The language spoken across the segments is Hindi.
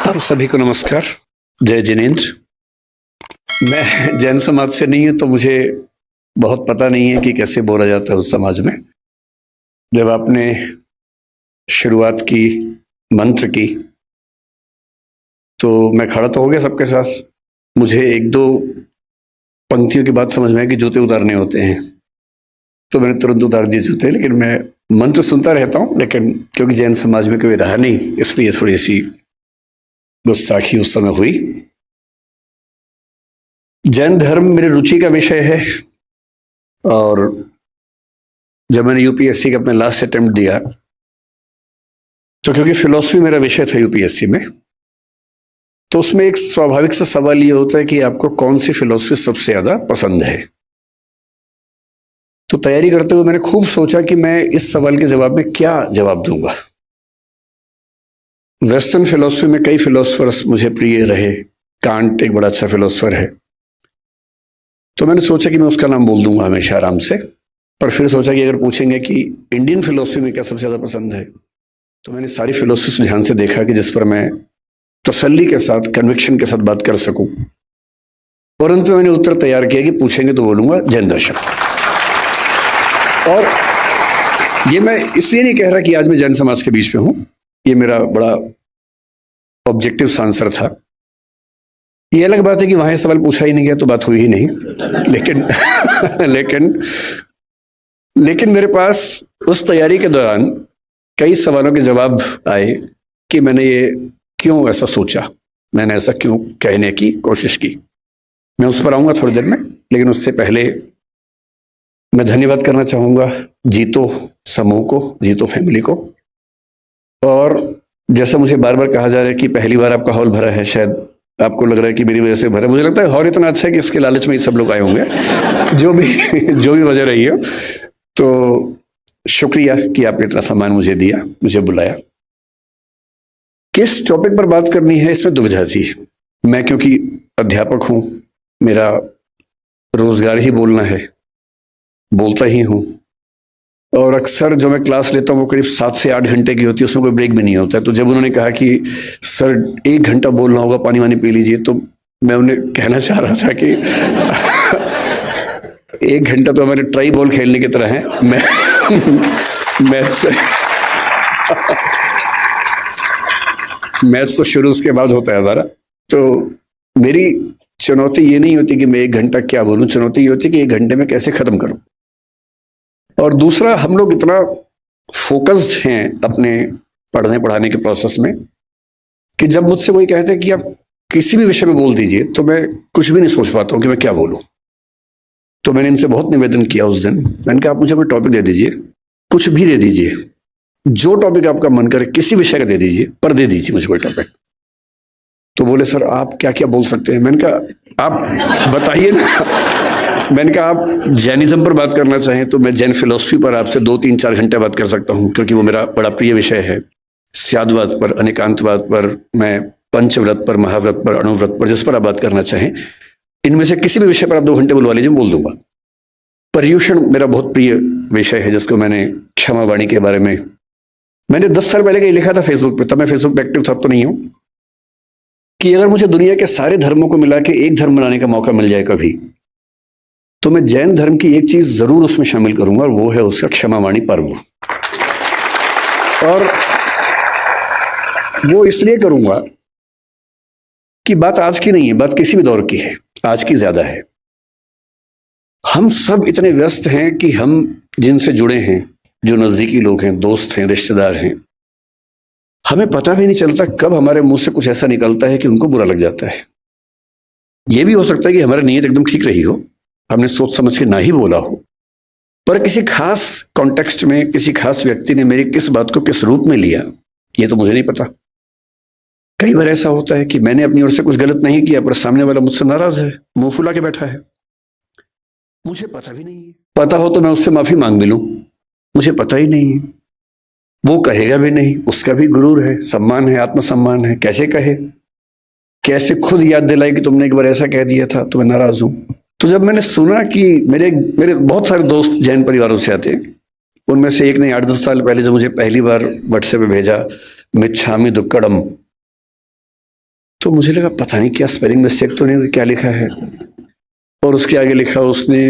आप सभी को नमस्कार। जय जिनेन्द्र। मैं जैन समाज से नहीं हूं तो मुझे बहुत पता नहीं है कि कैसे बोला जाता है उस समाज में। जब आपने शुरुआत की मंत्र की तो मैं खड़ा तो हो गया सबके साथ। मुझे एक दो पंक्तियों की बात समझ में आई कि जूते उतारने होते हैं, तो मैंने तुरंत उतार दिए जूते। लेकिन मैं मंत्र सुनता रहता हूँ, लेकिन क्योंकि जैन समाज में कोई रहा नहीं इसलिए थोड़ी सी गुस्ताखी उस समय हुई। जैन धर्म मेरी रुचि का विषय है, और जब मैंने यूपीएससी का अपना लास्ट अटेम्प्ट दिया तो क्योंकि फिलॉसफी मेरा विषय था यूपीएससी में, तो उसमें एक स्वाभाविक सा सवाल ये होता है कि आपको कौन सी फिलॉसफी सबसे ज्यादा पसंद है। तो तैयारी करते हुए मैंने खूब सोचा कि मैं इस सवाल के जवाब में क्या जवाब दूंगा। वेस्टर्न फिलॉसफी में कई फिलोसफर्स मुझे प्रिय रहे। कांट एक बड़ा अच्छा फिलोसफर है, तो मैंने सोचा कि मैं उसका नाम बोल दूंगा हमेशा आराम से। पर फिर सोचा कि अगर पूछेंगे कि इंडियन फिलोसफी में क्या सबसे ज्यादा पसंद है, तो मैंने सारी फिलोसफी ध्यान से देखा कि जिस पर मैं तसल्ली के साथ, कन्विक्शन के साथ बात कर सकूं। परंतु मैंने उत्तर तैयार किया कि पूछेंगे तो बोलूंगा जैन दर्शन। और ये मैं इसलिए नहीं कह रहा कि आज मैं जैन समाज के बीच में हूं, ये मेरा बड़ा ऑब्जेक्टिव आंसर था। ये अलग बात है कि वहां सवाल पूछा ही नहीं गया तो बात हुई ही नहीं, लेकिन लेकिन मेरे पास उस तैयारी के दौरान कई सवालों के जवाब आए कि मैंने ये क्यों ऐसा सोचा, मैंने ऐसा क्यों कहने की कोशिश की। मैं उस पर आऊंगा थोड़ी देर में, लेकिन उससे पहले मैं धन्यवाद करना चाहूंगा जीतो समूह को, जीतो फैमिली को। और जैसा मुझे बार बार कहा जा रहा है कि पहली बार आपका हॉल भरा है, शायद आपको लग रहा है कि मेरी वजह से भरा। मुझे लगता है हॉल इतना अच्छा है कि इसके लालच में ही सब लोग आए होंगे, जो भी वजह रही है। तो शुक्रिया कि आपने इतना सम्मान मुझे दिया, मुझे बुलाया। किस टॉपिक पर बात करनी है इसमें दुविधा थी। मैं क्योंकि अध्यापक हूं, मेरा रोजगार ही बोलना है, बोलता ही हूं, और अक्सर जो मैं क्लास लेता हूँ वो करीब 7 से 8 घंटे की होती है, उसमें कोई ब्रेक भी नहीं होता है। तो जब उन्होंने कहा कि सर 1 घंटा बोलना होगा, पानी वानी पी लीजिए, तो मैं उन्हें कहना चाह रहा था कि 1 घंटा तो हमारे ट्राई बॉल खेलने की तरह है। मैच तो शुरू उसके बाद होता है हमारा। तो मेरी चुनौती ये नहीं होती कि मैं 1 घंटा क्या बोलूं, चुनौती ये होती है कि 1 घंटे में कैसे खत्म करूं। और दूसरा, हम लोग इतना फोकस्ड हैं अपने पढ़ने पढ़ाने के प्रोसेस में कि जब मुझसे कोई कहते हैं कि आप किसी भी विषय में बोल दीजिए, तो मैं कुछ भी नहीं सोच पाता हूं कि मैं क्या बोलूं। तो मैंने इनसे बहुत निवेदन किया उस दिन। मैंने कहा आप मुझे कोई टॉपिक दे दीजिए, कुछ भी दे दीजिए, जो टॉपिक आपका मन करे, किसी विषय का दे दीजिए, पर दे दीजिए मुझे कोई टॉपिक। तो बोले सर आप क्या क्या बोल सकते हैं। मैंने कहा आप बताइए ना। मैंने कहा आप जैनिज्म पर बात करना चाहें तो मैं जैन फिलोसफी पर आपसे 2-3-4 घंटे बात कर सकता हूं, क्योंकि वो मेरा बड़ा प्रिय विषय है। स्यादवाद पर, अनेकांतवाद पर, मैं पंचव्रत पर, महाव्रत पर, अणुव्रत पर, जिस पर आप बात करना चाहें, इनमें से किसी भी विषय पर आप 2 घंटे बुलवा लीजिए, बोल दूंगा। पर्यूषण मेरा बहुत प्रिय विषय है, जिसको मैंने क्षमा वाणी के बारे में मैंने 10 साल पहले का लिखा था फेसबुक पे, तब मैं फेसबुक पे एक्टिव था, तो नहीं हूं, कि अगर मुझे दुनिया के सारे धर्मों को मिला के एक धर्म बनाने का मौका मिल जाए कभी, तो मैं जैन धर्म की एक चीज जरूर उसमें शामिल करूंगा, और वो है उसका क्षमावाणी पर्व। और वो इसलिए करूंगा कि बात आज की नहीं है, बात किसी भी दौर की है, आज की ज्यादा है। हम सब इतने व्यस्त हैं कि हम जिनसे जुड़े हैं, जो नजदीकी लोग हैं, दोस्त हैं, रिश्तेदार हैं, हमें पता भी नहीं चलता कब हमारे मुंह से कुछ ऐसा निकलता है कि उनको बुरा लग जाता है। यह भी हो सकता है कि हमारी नीयत एकदम ठीक रही हो, हमने सोच समझ के ना ही बोला हो, पर किसी खास कॉन्टेक्स्ट में किसी खास व्यक्ति ने मेरी किस बात को किस रूप में लिया, ये तो मुझे नहीं पता। कई बार ऐसा होता है कि मैंने अपनी ओर से कुछ गलत नहीं किया, पर सामने वाला मुझसे नाराज है, मुंह फुला के बैठा है, मुझे पता भी नहीं है। पता हो तो मैं उससे माफी मांग भी लूं, मुझे पता ही नहीं है। वो कहेगा भी नहीं, उसका भी गुरूर है, सम्मान है, आत्मसम्मान है, कैसे कहे, कैसे खुद याद दिलाए कि तुमने एक बार ऐसा कह दिया था तो मैं नाराज हूं। तो जब मैंने सुना कि मेरे बहुत सारे दोस्त जैन परिवारों से आते हैं, उनमें से एक ने 8-10 साल पहले जब मुझे पहली बार व्हाट्सएप पे भेजा मिच्छामी दुक्कड़म, तो मुझे लगा पता नहीं क्या स्पेलिंग मिस्टेक तो नहीं, क्या लिखा है। और उसके आगे लिखा उसने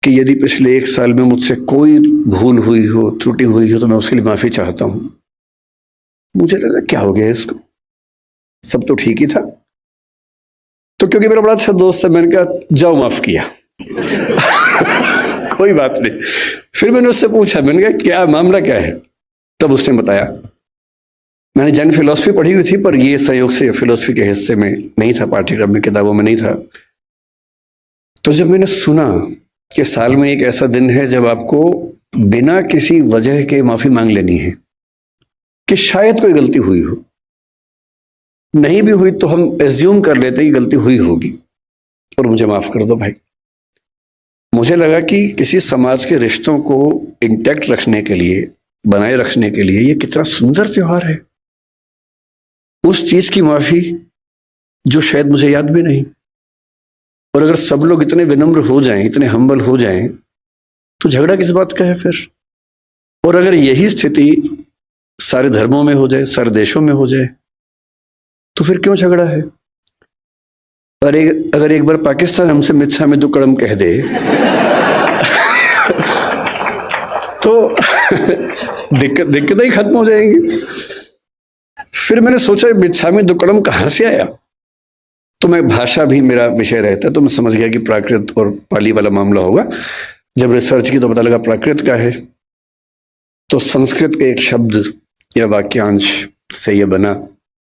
कि यदि पिछले 1 साल में मुझसे कोई भूल हुई हो, त्रुटि हुई हो, तो मैं उसके लिए माफी चाहता हूं। मुझे लगा क्या हो गया इसको, सब तो ठीक ही था। तो क्योंकि मेरा बड़ा अच्छा दोस्त है, मैंने कहा जाओ माफ किया। कोई बात नहीं। फिर मैंने उससे पूछा, मैंने कहा क्या मामला क्या है। तब उसने बताया, मैंने जैन फिलॉसफी पढ़ी हुई थी, पर ये संयोग से फिलॉसफी के हिस्से में नहीं था, पाठ्यक्रम में, किताबों में नहीं था। तो जब मैंने सुना कि साल में एक ऐसा दिन है जब आपको बिना किसी वजह के माफी मांग लेनी है, कि शायद कोई गलती हुई हो, नहीं भी हुई तो हम एज्यूम कर लेते कि गलती हुई होगी, और मुझे माफ कर दो भाई। मुझे लगा कि किसी समाज के रिश्तों को इंटैक्ट रखने के लिए, बनाए रखने के लिए, ये कितना सुंदर त्योहार है। उस चीज की माफी जो शायद मुझे याद भी नहीं। और अगर सब लोग इतने विनम्र हो जाएं, इतने हम्बल हो जाएं, तो झगड़ा किस बात का है फिर। और अगर यही स्थिति सारे धर्मों में हो जाए, सारे देशों में हो जाए, तो फिर क्यों झगड़ा है। अगर एक बार पाकिस्तान हमसे मिच्छामी दुक्कड़म कह दे तो दिक्कतें ही खत्म हो जाएंगी। फिर मैंने सोचा मिच्छामी दुक्कड़म कहां से आया। तो मैं, भाषा भी मेरा विषय रहता है, तो मैं समझ गया कि प्राकृत और पाली वाला मामला होगा। जब रिसर्च की तो पता लगा प्राकृत का है। तो संस्कृत के एक शब्द या वाक्यांश से यह बना,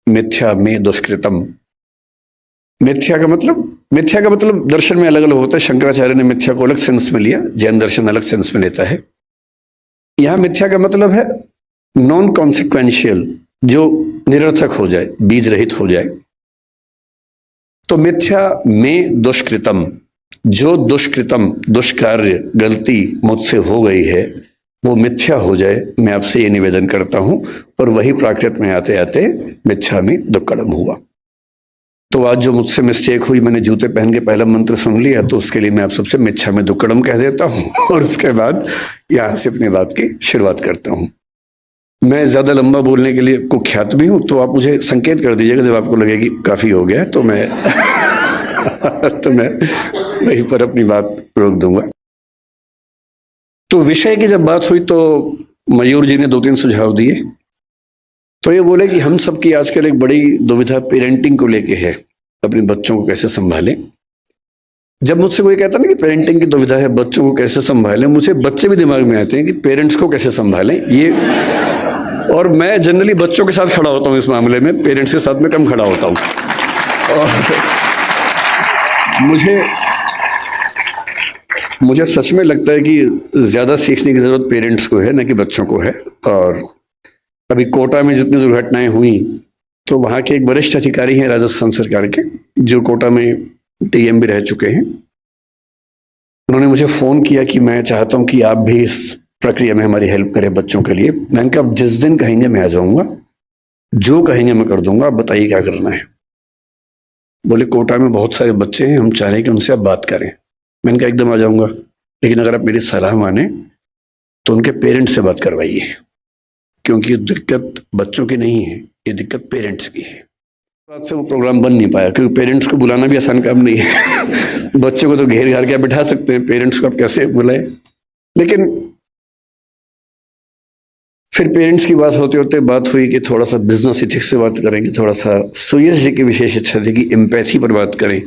मिथ्या में दुष्कृतम। मिथ्या का मतलब दर्शन में अलग अलग होता है। शंकराचार्य ने मिथ्या को अलग सेंस में लिया, जैन दर्शन अलग सेंस में लेता है। यहां मिथ्या का मतलब है नॉन कॉन्सिक्वेंशियल, जो निरर्थक हो जाए, बीज रहित हो जाए। तो मिथ्या में दुष्कृतम, जो दुष्कृतम, दुष्कार्य, गलती मुझसे हो गई है वो मिथ्या हो जाए, मैं आपसे ये निवेदन करता हूं। और वही प्राकृत में आते आते मिथ्या में दुक्कड़म हुआ। तो आज जो मुझसे मिस्टेक हुई, मैंने जूते पहन के पहला मंत्र सुन लिया, तो उसके लिए मैं आप सबसे मिथ्या में दुक्कड़म कह देता हूं, और उसके बाद यहां से अपनी बात की शुरुआत करता हूं। मैं ज्यादा लंबा बोलने के लिए कुख्यात भी हूं, तो आप मुझे संकेत कर दीजिएगा जब आपको लगे कि काफी हो गया, तो मैं तो मैं वहीं पर अपनी बात रोक दूंगा। तो विषय की जब बात हुई तो मयूर जी ने 2-3 सुझाव दिए। तो ये बोले कि हम सबकी आजकल एक बड़ी दुविधा पेरेंटिंग को लेके है, अपने बच्चों को कैसे संभालें। जब मुझसे कोई कहता ना कि पेरेंटिंग की दुविधा है, बच्चों को कैसे संभालें, मुझे बच्चे भी दिमाग में आते हैं कि पेरेंट्स को कैसे संभालें ये। और मैं जनरली बच्चों के साथ खड़ा होता हूं इस मामले में, पेरेंट्स के साथ में कम खड़ा होता हूं। और मुझे सच में लगता है कि ज्यादा सीखने की जरूरत पेरेंट्स को है, न कि बच्चों को है। और अभी कोटा में जितनी दुर्घटनाएं हुई, तो वहां के एक वरिष्ठ अधिकारी हैं राजस्थान सरकार के, जो कोटा में टीएम भी रह चुके हैं। उन्होंने मुझे फोन किया कि मैं चाहता हूं कि आप भी इस प्रक्रिया में हमारी हेल्प करें बच्चों के लिए। मैंने कहा जिस दिन कहेंगे मैं आ जाऊंगा, जो कहेंगे मैं कर दूंगा, आप बताइए क्या करना है। बोले कोटा में बहुत सारे बच्चे हैं, हम चाह रहे हैं कि उनसे आप बात करें। मैंने कहा एकदम आ जाऊंगा, लेकिन अगर आप मेरी सलाह माने तो उनके पेरेंट्स से बात करवाइए, क्योंकि ये दिक्कत बच्चों की नहीं है, ये दिक्कत पेरेंट्स की है। बात से वो प्रोग्राम बन नहीं पाया, क्योंकि पेरेंट्स को बुलाना भी आसान काम नहीं है। बच्चों को तो घेर घार के बिठा सकते हैं, पेरेंट्स को आप कैसे बुलाए। लेकिन फिर पेरेंट्स की बात होते होते बात हुई कि थोड़ा सा बिजनेस इथिक्स से बात करेंगे, थोड़ा सा सुयश जी की विशेष इच्छा थी कि एम्पैथी पर बात करें,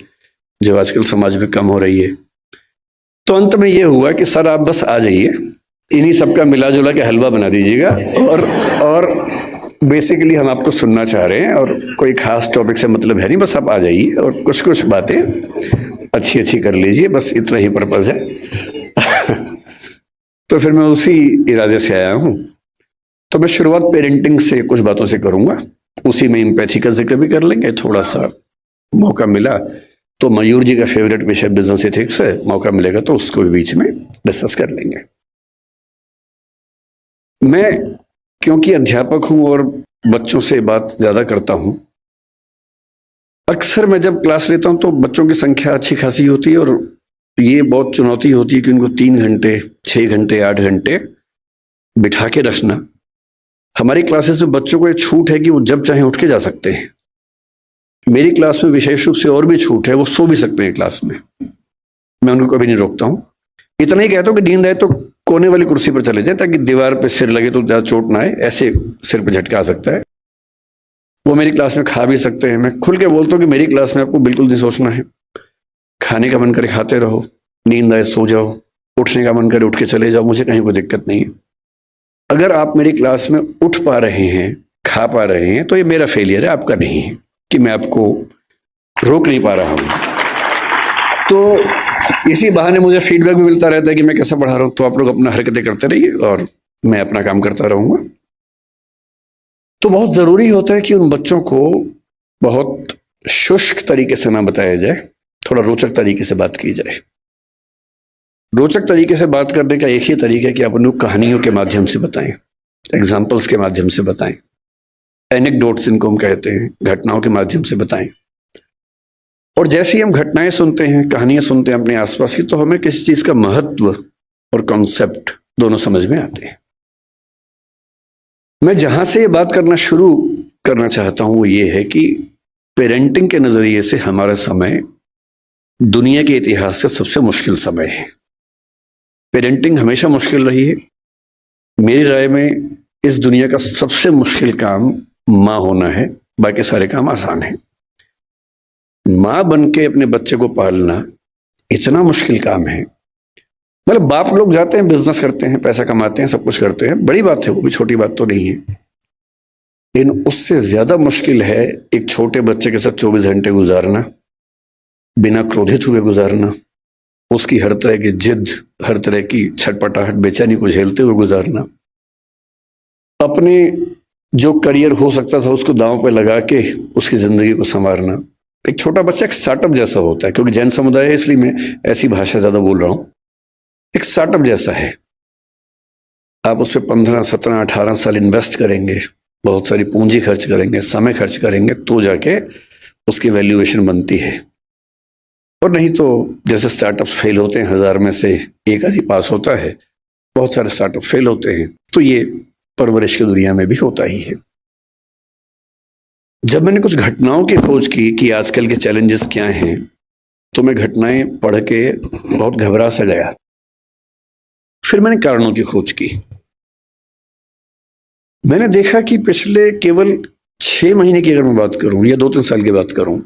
जो आजकल समाज में कम हो रही है। तो अंत में यह हुआ कि सर आप बस आ जाइए, इन्हीं सबका मिला जुला के हलवा बना दीजिएगा, और बेसिकली हम आपको सुनना चाह रहे हैं, और कोई खास टॉपिक से मतलब है नहीं, बस आप आ जाइए और कुछ कुछ बातें अच्छी अच्छी कर लीजिए, बस इतना ही पर्पज है। तो फिर मैं उसी इरादे से आया हूं। तो मैं शुरुआत पेरेंटिंग से कुछ बातों से करूंगा, उसी में एम्पैथी का जिक्र भी कर लेंगे। थोड़ा सा मौका मिला तो मयूर जी का फेवरेट विषय बिजनेस एथिक्स है, मौका मिलेगा तो उसको भी बीच में डिस्कस कर लेंगे। मैं क्योंकि अध्यापक हूं और बच्चों से बात ज्यादा करता हूं, अक्सर मैं जब क्लास लेता हूं तो बच्चों की संख्या अच्छी खासी होती है, और ये बहुत चुनौती होती है कि उनको 3 घंटे, 6 घंटे, 8 घंटे बिठा के रखना। हमारी क्लासेस में बच्चों को एक छूट है कि वो जब चाहे उठ के जा सकते हैं, मेरी क्लास में विशेष रूप से और भी छूट है, वो सो भी सकते हैं क्लास में, मैं उनको कभी नहीं रोकता हूँ। इतना ही कहता हूँ कि नींद आए तो कोने वाली कुर्सी पर चले जाए, ताकि दीवार पे सिर लगे तो ज्यादा चोट ना आए, ऐसे सिर पे झटका आ सकता है। वो मेरी क्लास में खा भी सकते हैं। मैं खुल के बोलता हूँ कि मेरी क्लास में आपको बिल्कुल नहीं सोचना है, खाने का मन करे खाते रहो, नींद आए सो जाओ, उठने का मन करे उठ के चले जाओ, मुझे कहीं कोई दिक्कत नहीं है। अगर आप मेरी क्लास में उठ पा रहे हैं, खा पा रहे हैं, तो ये मेरा फेलियर है, आपका नहीं है कि मैं आपको रोक नहीं पा रहा हूं। तो इसी बहाने मुझे फीडबैक भी मिलता रहता है कि मैं कैसा पढ़ा रहा हूं। तो आप लोग अपना हरकतें करते रहिए और मैं अपना काम करता रहूंगा। तो बहुत जरूरी होता है कि उन बच्चों को बहुत शुष्क तरीके से ना बताया जाए, थोड़ा रोचक तरीके से बात की जाए। रोचक तरीके से बात करने का एक ही तरीका है कि आप उनको कहानियों के माध्यम से बताएं, एग्जाम्पल्स के माध्यम से बताएं, एनेक्डोट्स इनको हम कहते हैं, घटनाओं के माध्यम से बताएं। और जैसे ही हम घटनाएं सुनते हैं, कहानियां सुनते हैं अपने आसपास की, तो हमें किसी चीज का महत्व और कॉन्सेप्ट दोनों समझ में आते हैं। मैं जहां से ये बात करना शुरू करना चाहता हूं वो ये है कि पेरेंटिंग के नजरिए से हमारा समय दुनिया के इतिहास से सबसे मुश्किल समय है। पेरेंटिंग हमेशा मुश्किल रही है। मेरी राय में इस दुनिया का सबसे मुश्किल काम माँ होना है, बाकी सारे काम आसान है। माँ बन के अपने बच्चे को पालना इतना मुश्किल काम है। मतलब बाप लोग जाते हैं, बिजनेस करते हैं, पैसा कमाते हैं, सब कुछ करते हैं, बड़ी बात है, वो भी छोटी बात तो नहीं है। लेकिन उससे ज्यादा मुश्किल है एक छोटे बच्चे के साथ 24 घंटे गुजारना, बिना क्रोधित हुए गुजारना, उसकी हर तरह की जिद, हर तरह की छटपटाहट, बेचैनी को झेलते हुए गुजारना, अपने जो करियर हो सकता था उसको दांव पे लगा के उसकी जिंदगी को संवारना। एक छोटा बच्चा एक स्टार्टअप जैसा होता है, क्योंकि जैन समुदाय है इसलिए मैं ऐसी भाषा ज्यादा बोल रहा हूं। एक स्टार्टअप जैसा है, आप उस पर 15, 17, 18 साल इन्वेस्ट करेंगे, बहुत सारी पूंजी खर्च करेंगे, समय खर्च करेंगे, तो जाके उसकी वैल्यूएशन बनती है। और नहीं तो जैसे स्टार्टअप फेल होते हैं, 1000 में से एक आधी पास होता है, बहुत सारे स्टार्टअप फेल होते हैं। तो ये परवरिश की दुनिया में भी होता ही है। जब मैंने कुछ घटनाओं की खोज की कि आजकल के चैलेंजेस क्या हैं, तो मैं घटनाएं पढ़ के बहुत घबरा सा गया। फिर मैंने कारणों की खोज की। मैंने देखा कि पिछले केवल 6 महीने की अगर मैं बात करूं या 2-3 साल की बात करूं,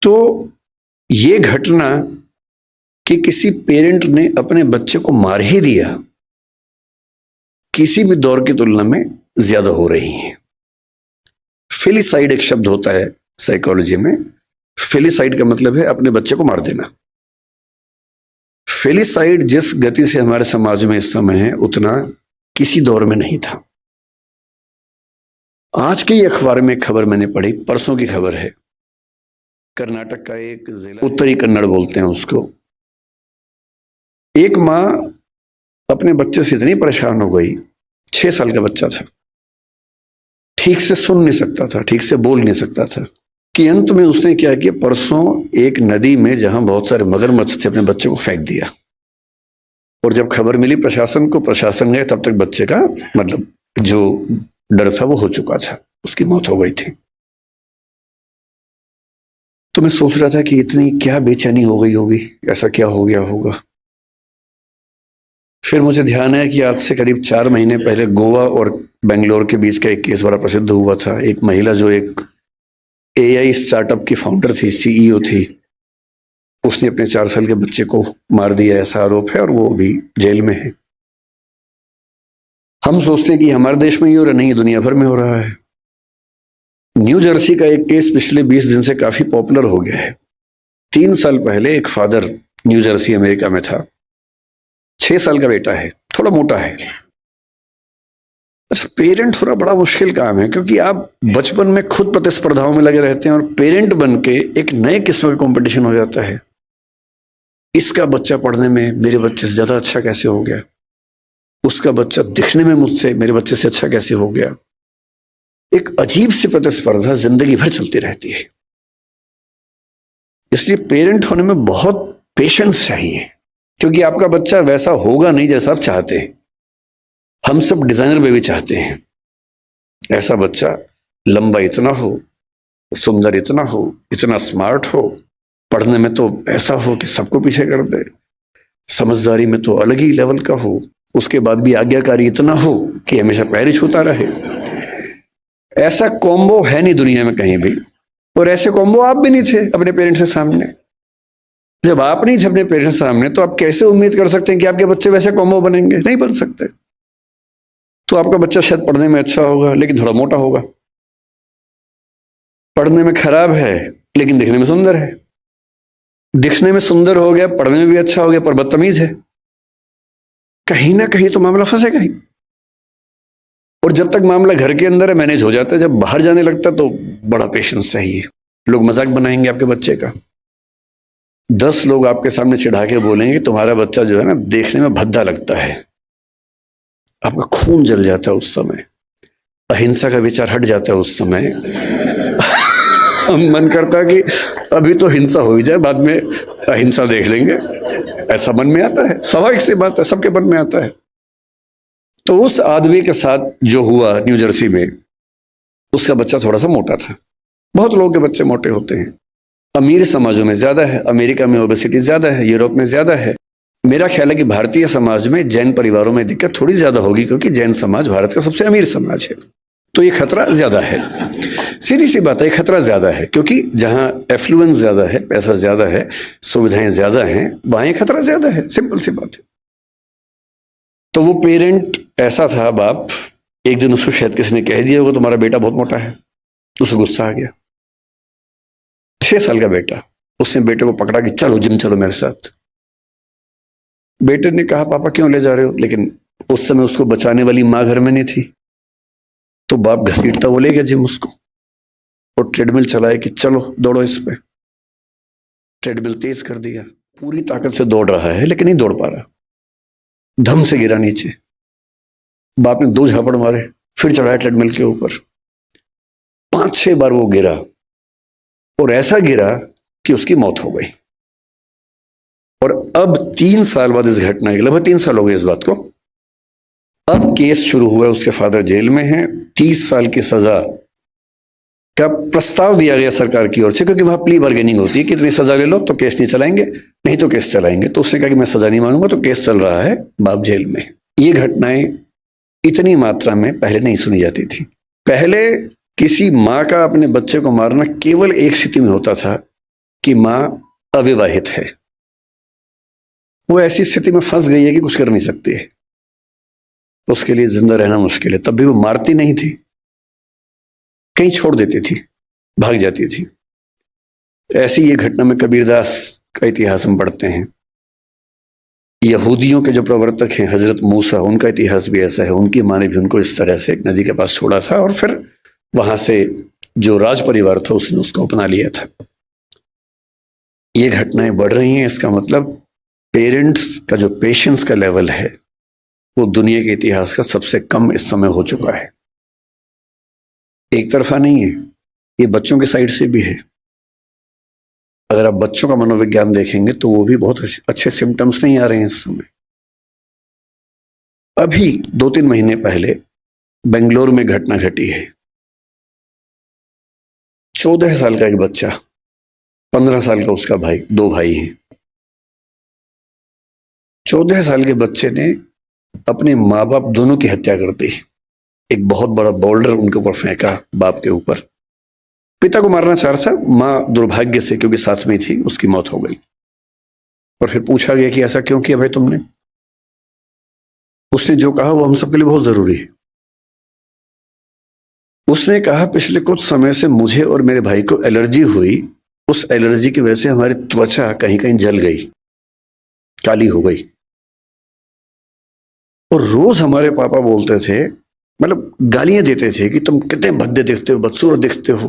तो ये घटना कि किसी पेरेंट ने अपने बच्चे को मार ही दिया, किसी भी दौर की तुलना में ज्यादा हो रही है। फिलिसाइड एक शब्द होता है साइकोलॉजी में। फिलिसाइड का मतलब है अपने बच्चे को मार देना। फिलिसाइड जिस गति से हमारे समाज में इस समय है, उतना किसी दौर में नहीं था। आज के ही अखबार में खबर मैंने पढ़ी, परसों की खबर है, कर्नाटक का एक जिला, उत्तरी कन्नड़ बोलते हैं उसको, एक माँ अपने बच्चे से इतनी परेशान हो गई, 6 साल का बच्चा था, ठीक से सुन नहीं सकता था, ठीक से बोल नहीं सकता था, कि अंत में उसने क्या किया, परसों एक नदी में जहां बहुत सारे मगरमच्छ थे, अपने बच्चे को फेंक दिया। और जब खबर मिली प्रशासन को, प्रशासन गए, तब तक बच्चे का मतलब जो डर था वो हो चुका था, उसकी मौत हो गई थी। तो मैं सोच रहा था कि इतनी क्या बेचैनी हो गई होगी, ऐसा क्या हो गया होगा। फिर मुझे ध्यान है कि आज से करीब 4 महीने पहले गोवा और बेंगलोर के बीच का एक केस बड़ा प्रसिद्ध हुआ था। एक महिला जो एक एआई स्टार्टअप की फाउंडर थी, सीईओ थी, उसने अपने 4 साल के बच्चे को मार दिया, ऐसा आरोप है, और वो भी जेल में है। हम सोचते हैं कि हमारे देश में ही हो रहा, नहीं, दुनिया भर में हो रहा है। न्यू जर्सी का एक केस पिछले 20 दिन से काफी पॉपुलर हो गया है। 3 साल पहले एक फादर न्यू जर्सी अमेरिका में था, 6 साल का बेटा है, थोड़ा मोटा है। अच्छा, पेरेंट होना बड़ा मुश्किल काम है, क्योंकि आप बचपन में खुद प्रतिस्पर्धाओं में लगे रहते हैं और पेरेंट बन के एक नए किस्म का कंपटीशन हो जाता है। इसका बच्चा पढ़ने में मेरे बच्चे से ज्यादा अच्छा कैसे हो गया, उसका बच्चा दिखने में मुझसे मेरे बच्चे से अच्छा कैसे हो गया। एक अजीब सी प्रतिस्पर्धा जिंदगी भर चलती रहती है। इसलिए पेरेंट होने में बहुत पेशेंस चाहिए, क्योंकि आपका बच्चा वैसा होगा नहीं जैसा आप चाहते हैं। हम सब डिजाइनर बेबी चाहते हैं, ऐसा बच्चा लंबा इतना हो, सुंदर इतना हो, इतना स्मार्ट हो, पढ़ने में तो ऐसा हो कि सबको पीछे कर दे, समझदारी में तो अलग ही लेवल का हो, उसके बाद भी आज्ञाकारी इतना हो कि हमेशा पैर ही छूता रहे। ऐसा कॉम्बो है नहीं दुनिया में कहीं भी, और ऐसे कॉम्बो आप भी नहीं थे अपने पेरेंट्स के सामने। जब आप नहीं थे अपने पेरेंट्स के सामने तो आप कैसे उम्मीद कर सकते हैं कि आपके बच्चे वैसे कॉम्बो बनेंगे? नहीं बन सकते। तो आपका बच्चा शायद पढ़ने में अच्छा होगा लेकिन थोड़ा मोटा होगा, पढ़ने में खराब है लेकिन दिखने में सुंदर है, दिखने में सुंदर हो गया, पढ़ने में भी अच्छा हो गया, पर बदतमीज है। कहीं ना कहीं तो मामला फंसेगा ही। और जब तक मामला घर के अंदर है मैनेज हो जाता है, जब बाहर जाने लगता तो बड़ा पेशेंस चाहिए। लोग मजाक बनाएंगे आपके बच्चे का, 10 लोग आपके सामने चिढ़ा के बोलेंगे तुम्हारा बच्चा जो है ना देखने में भद्दा लगता है, आपका खून जल जाता है उस समय, अहिंसा का विचार हट जाता है उस समय। मन करता है कि अभी तो हिंसा हो ही जाए, बाद में अहिंसा देख लेंगे, ऐसा मन में आता है। स्वाभाविक सी बात है, सबके मन में आता है। तो उस आदमी के साथ जो हुआ न्यू जर्सी में, उसका बच्चा थोड़ा सा मोटा था। बहुत लोगों के बच्चे मोटे होते हैं, अमीर समाजों में ज्यादा है, अमेरिका में ओबेसिटी ज्यादा है, यूरोप में ज्यादा है। मेरा ख्याल है कि भारतीय समाज में जैन परिवारों में दिक्कत थोड़ी ज्यादा होगी, क्योंकि जैन समाज भारत का सबसे अमीर समाज है, तो ये खतरा ज्यादा है। सीधी सी बात है, खतरा ज्यादा है, क्योंकि जहां एफ्लुएंस ज्यादा है, पैसा ज्यादा है, सुविधाएं ज्यादा हैं, वहां खतरा ज्यादा है। सिंपल सी बात है। तो वो पेरेंट ऐसा था, बाप, एक दिन उसको शायद किसी ने कह दिया होगा तुम्हारा बेटा बहुत मोटा है, उसे गुस्सा आ गया। 6 साल का बेटा, उसने बेटे को पकड़ा कि चलो जिम चलो मेरे साथ। बेटे ने कहा पापा क्यों ले जा रहे हो, लेकिन उस समय उसको बचाने वाली माँ घर में नहीं थी, तो बाप घसीटता वो ले गया जिम उसको, और ट्रेडमिल चलाए कि चलो दौड़ो इस पे। ट्रेडमिल तेज कर दिया, पूरी ताकत से दौड़ रहा है लेकिन नहीं दौड़ पा रहा, धम से गिरा नीचे। बाप ने 2 झापड़ मारे, फिर चढ़ाया ट्रेडमिल के ऊपर। 5-6 बार वो गिरा, और ऐसा गिरा कि उसकी मौत हो गई। और अब 3 साल बाद इस घटना के, लगभग 3 साल हो गए इस बात को, अब केस शुरू हुआ, उसके फादर जेल में हैं, 30 साल की सजा का प्रस्ताव दिया गया सरकार की ओर से, क्योंकि वहां प्ली बार्गेनिंग होती है कि इतनी सजा ले लो तो केस नहीं चलाएंगे, नहीं तो केस चलाएंगे। तो उसने कहा कि मैं सजा नहीं मानूंगा, तो केस चल रहा है, बाप जेल में। ये घटनाएं इतनी मात्रा में पहले नहीं सुनी जाती थी। पहले किसी माँ का अपने बच्चे को मारना केवल एक स्थिति में होता था कि माँ अविवाहित है, वो ऐसी स्थिति में फंस गई है कि कुछ कर नहीं सकती है, उसके लिए जिंदा रहना मुश्किल है, तब भी वो मारती नहीं थी, कहीं छोड़ देती थी, भाग जाती थी। ऐसी ये घटना में कबीरदास का इतिहास हम पढ़ते हैं। यहूदियों के जो प्रवर्तक हैं हजरत मूसा, उनका इतिहास भी ऐसा है। उनकी माँ ने भी उनको इस तरह से एक नदी के पास छोड़ा था, और फिर वहां से जो राज परिवार था उसने उसको अपना लिया था। ये घटनाएं बढ़ रही हैं, इसका मतलब पेरेंट्स का जो पेशेंस का लेवल है वो दुनिया के इतिहास का सबसे कम इस समय हो चुका है। एक तरफा नहीं है, ये बच्चों की साइड से भी है। अगर आप बच्चों का मनोविज्ञान देखेंगे तो वो भी बहुत अच्छे सिम्टम्स नहीं आ रहे हैं इस समय। अभी 2-3 महीने पहले बेंगलुरु में घटना घटी है। 14 साल का एक बच्चा, 15 साल का उसका भाई, 2 भाई हैं। 14 साल के बच्चे ने अपने माँ बाप दोनों की हत्या कर दी। एक बहुत बड़ा बोल्डर उनके ऊपर फेंका, बाप के ऊपर। पिता को मारना चाह रहा था, माँ दुर्भाग्य से क्योंकि साथ में थी उसकी मौत हो गई। और फिर पूछा गया कि ऐसा क्यों किया भाई तुमने? उसने जो कहा वो हम सबके लिए बहुत जरूरी है। उसने कहा पिछले कुछ समय से मुझे और मेरे भाई को एलर्जी हुई, उस एलर्जी की वजह से हमारी त्वचा कहीं कहीं जल गई, काली हो गई। और रोज हमारे पापा बोलते थे, मतलब गालियां देते थे कि तुम कितने भद्दे दिखते हो, बदसूरत दिखते हो,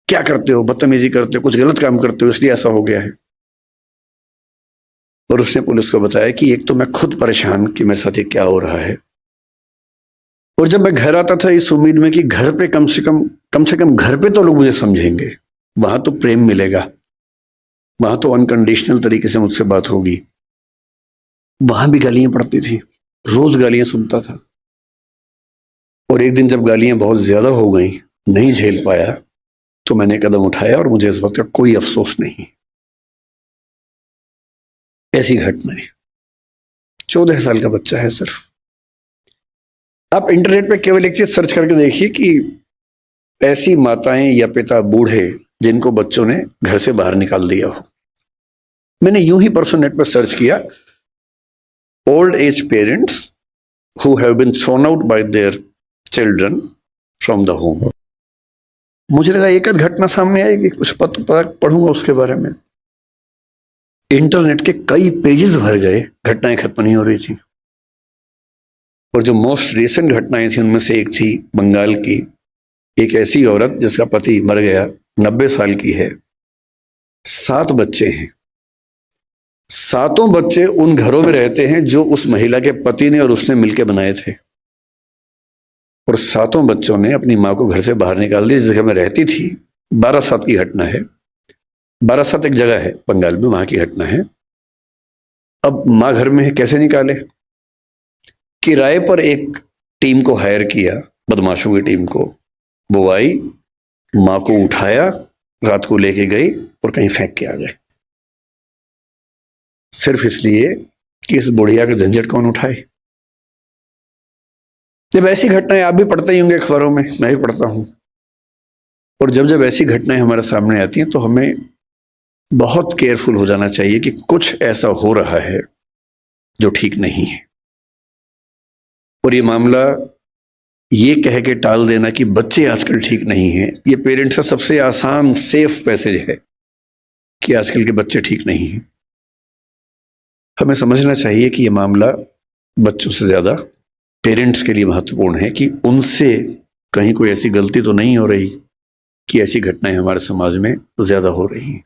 क्या करते हो, बदतमीजी करते हो, कुछ गलत काम करते हो, इसलिए ऐसा हो गया है। और उसने पुलिस को बताया कि एक तो मैं खुद परेशान कि मेरे साथ ये क्या हो रहा है, और जब मैं घर आता था इस उम्मीद में कि घर पे कम से कम घर पे तो लोग मुझे समझेंगे, वहां तो प्रेम मिलेगा, वहां तो अनकंडीशनल तरीके से मुझसे बात होगी। वहां भी गालियां पड़ती थी, रोज गालियां सुनता था। और एक दिन जब गालियां बहुत ज्यादा हो गई नहीं झेल पाया तो मैंने कदम उठाया और मुझे इस वक्त का कोई अफसोस नहीं। ऐसी घटना है। 14 साल का बच्चा है सिर्फ। आप इंटरनेट पे केवल एक चीज सर्च करके देखिए कि ऐसी माताएं या पिता बूढ़े जिनको बच्चों ने घर से बाहर निकाल दिया हो। मैंने यूं ही परसों नेट पर सर्च किया, old age parents who have been thrown out by their children from the home. मुझे लगा एक आध घटना सामने आएगी, कुछ पढ़ूंगा उसके बारे में। इंटरनेट के कई पेजेस भर गए, घटनाएं खत्म नहीं हो रही थी। और जो मोस्ट रिसेंट घटनाएं थी उनमें से एक थी बंगाल की, एक ऐसी औरत जिसका पति मर गया, 90 साल की है, 7 बच्चे हैं। 7 बच्चे उन घरों में रहते हैं जो उस महिला के पति ने और उसने मिलकर बनाए थे। और 7 बच्चों ने अपनी मां को घर से बाहर निकाल दिया। जिस जगह में रहती थी, बारासात की घटना है। बारासात एक जगह है बंगाल में, वहां की घटना है। अब मां घर में है, कैसे निकाले? किराए पर एक टीम को हायर किया, बदमाशों की टीम को। वो आई, मां को उठाया, रात को लेके गई और कहीं फेंक के आ गए, सिर्फ इसलिए कि इस बुढ़िया का झंझट कौन उठाए। जब ऐसी घटनाएं आप भी पढ़ते ही होंगे अखबारों में, मैं भी पढ़ता हूं। और जब जब ऐसी घटनाएं हमारे सामने आती हैं तो हमें बहुत केयरफुल हो जाना चाहिए कि कुछ ऐसा हो रहा है जो ठीक नहीं है। और ये मामला ये कह के टाल देना कि बच्चे आजकल ठीक नहीं हैं, ये पेरेंट्स का सबसे आसान सेफ मैसेज है कि आजकल के बच्चे ठीक नहीं हैं। हमें समझना चाहिए कि ये मामला बच्चों से ज्यादा पेरेंट्स के लिए महत्वपूर्ण है कि उनसे कहीं कोई ऐसी गलती तो नहीं हो रही कि ऐसी घटनाएं हमारे समाज में ज्यादा हो रही हैं।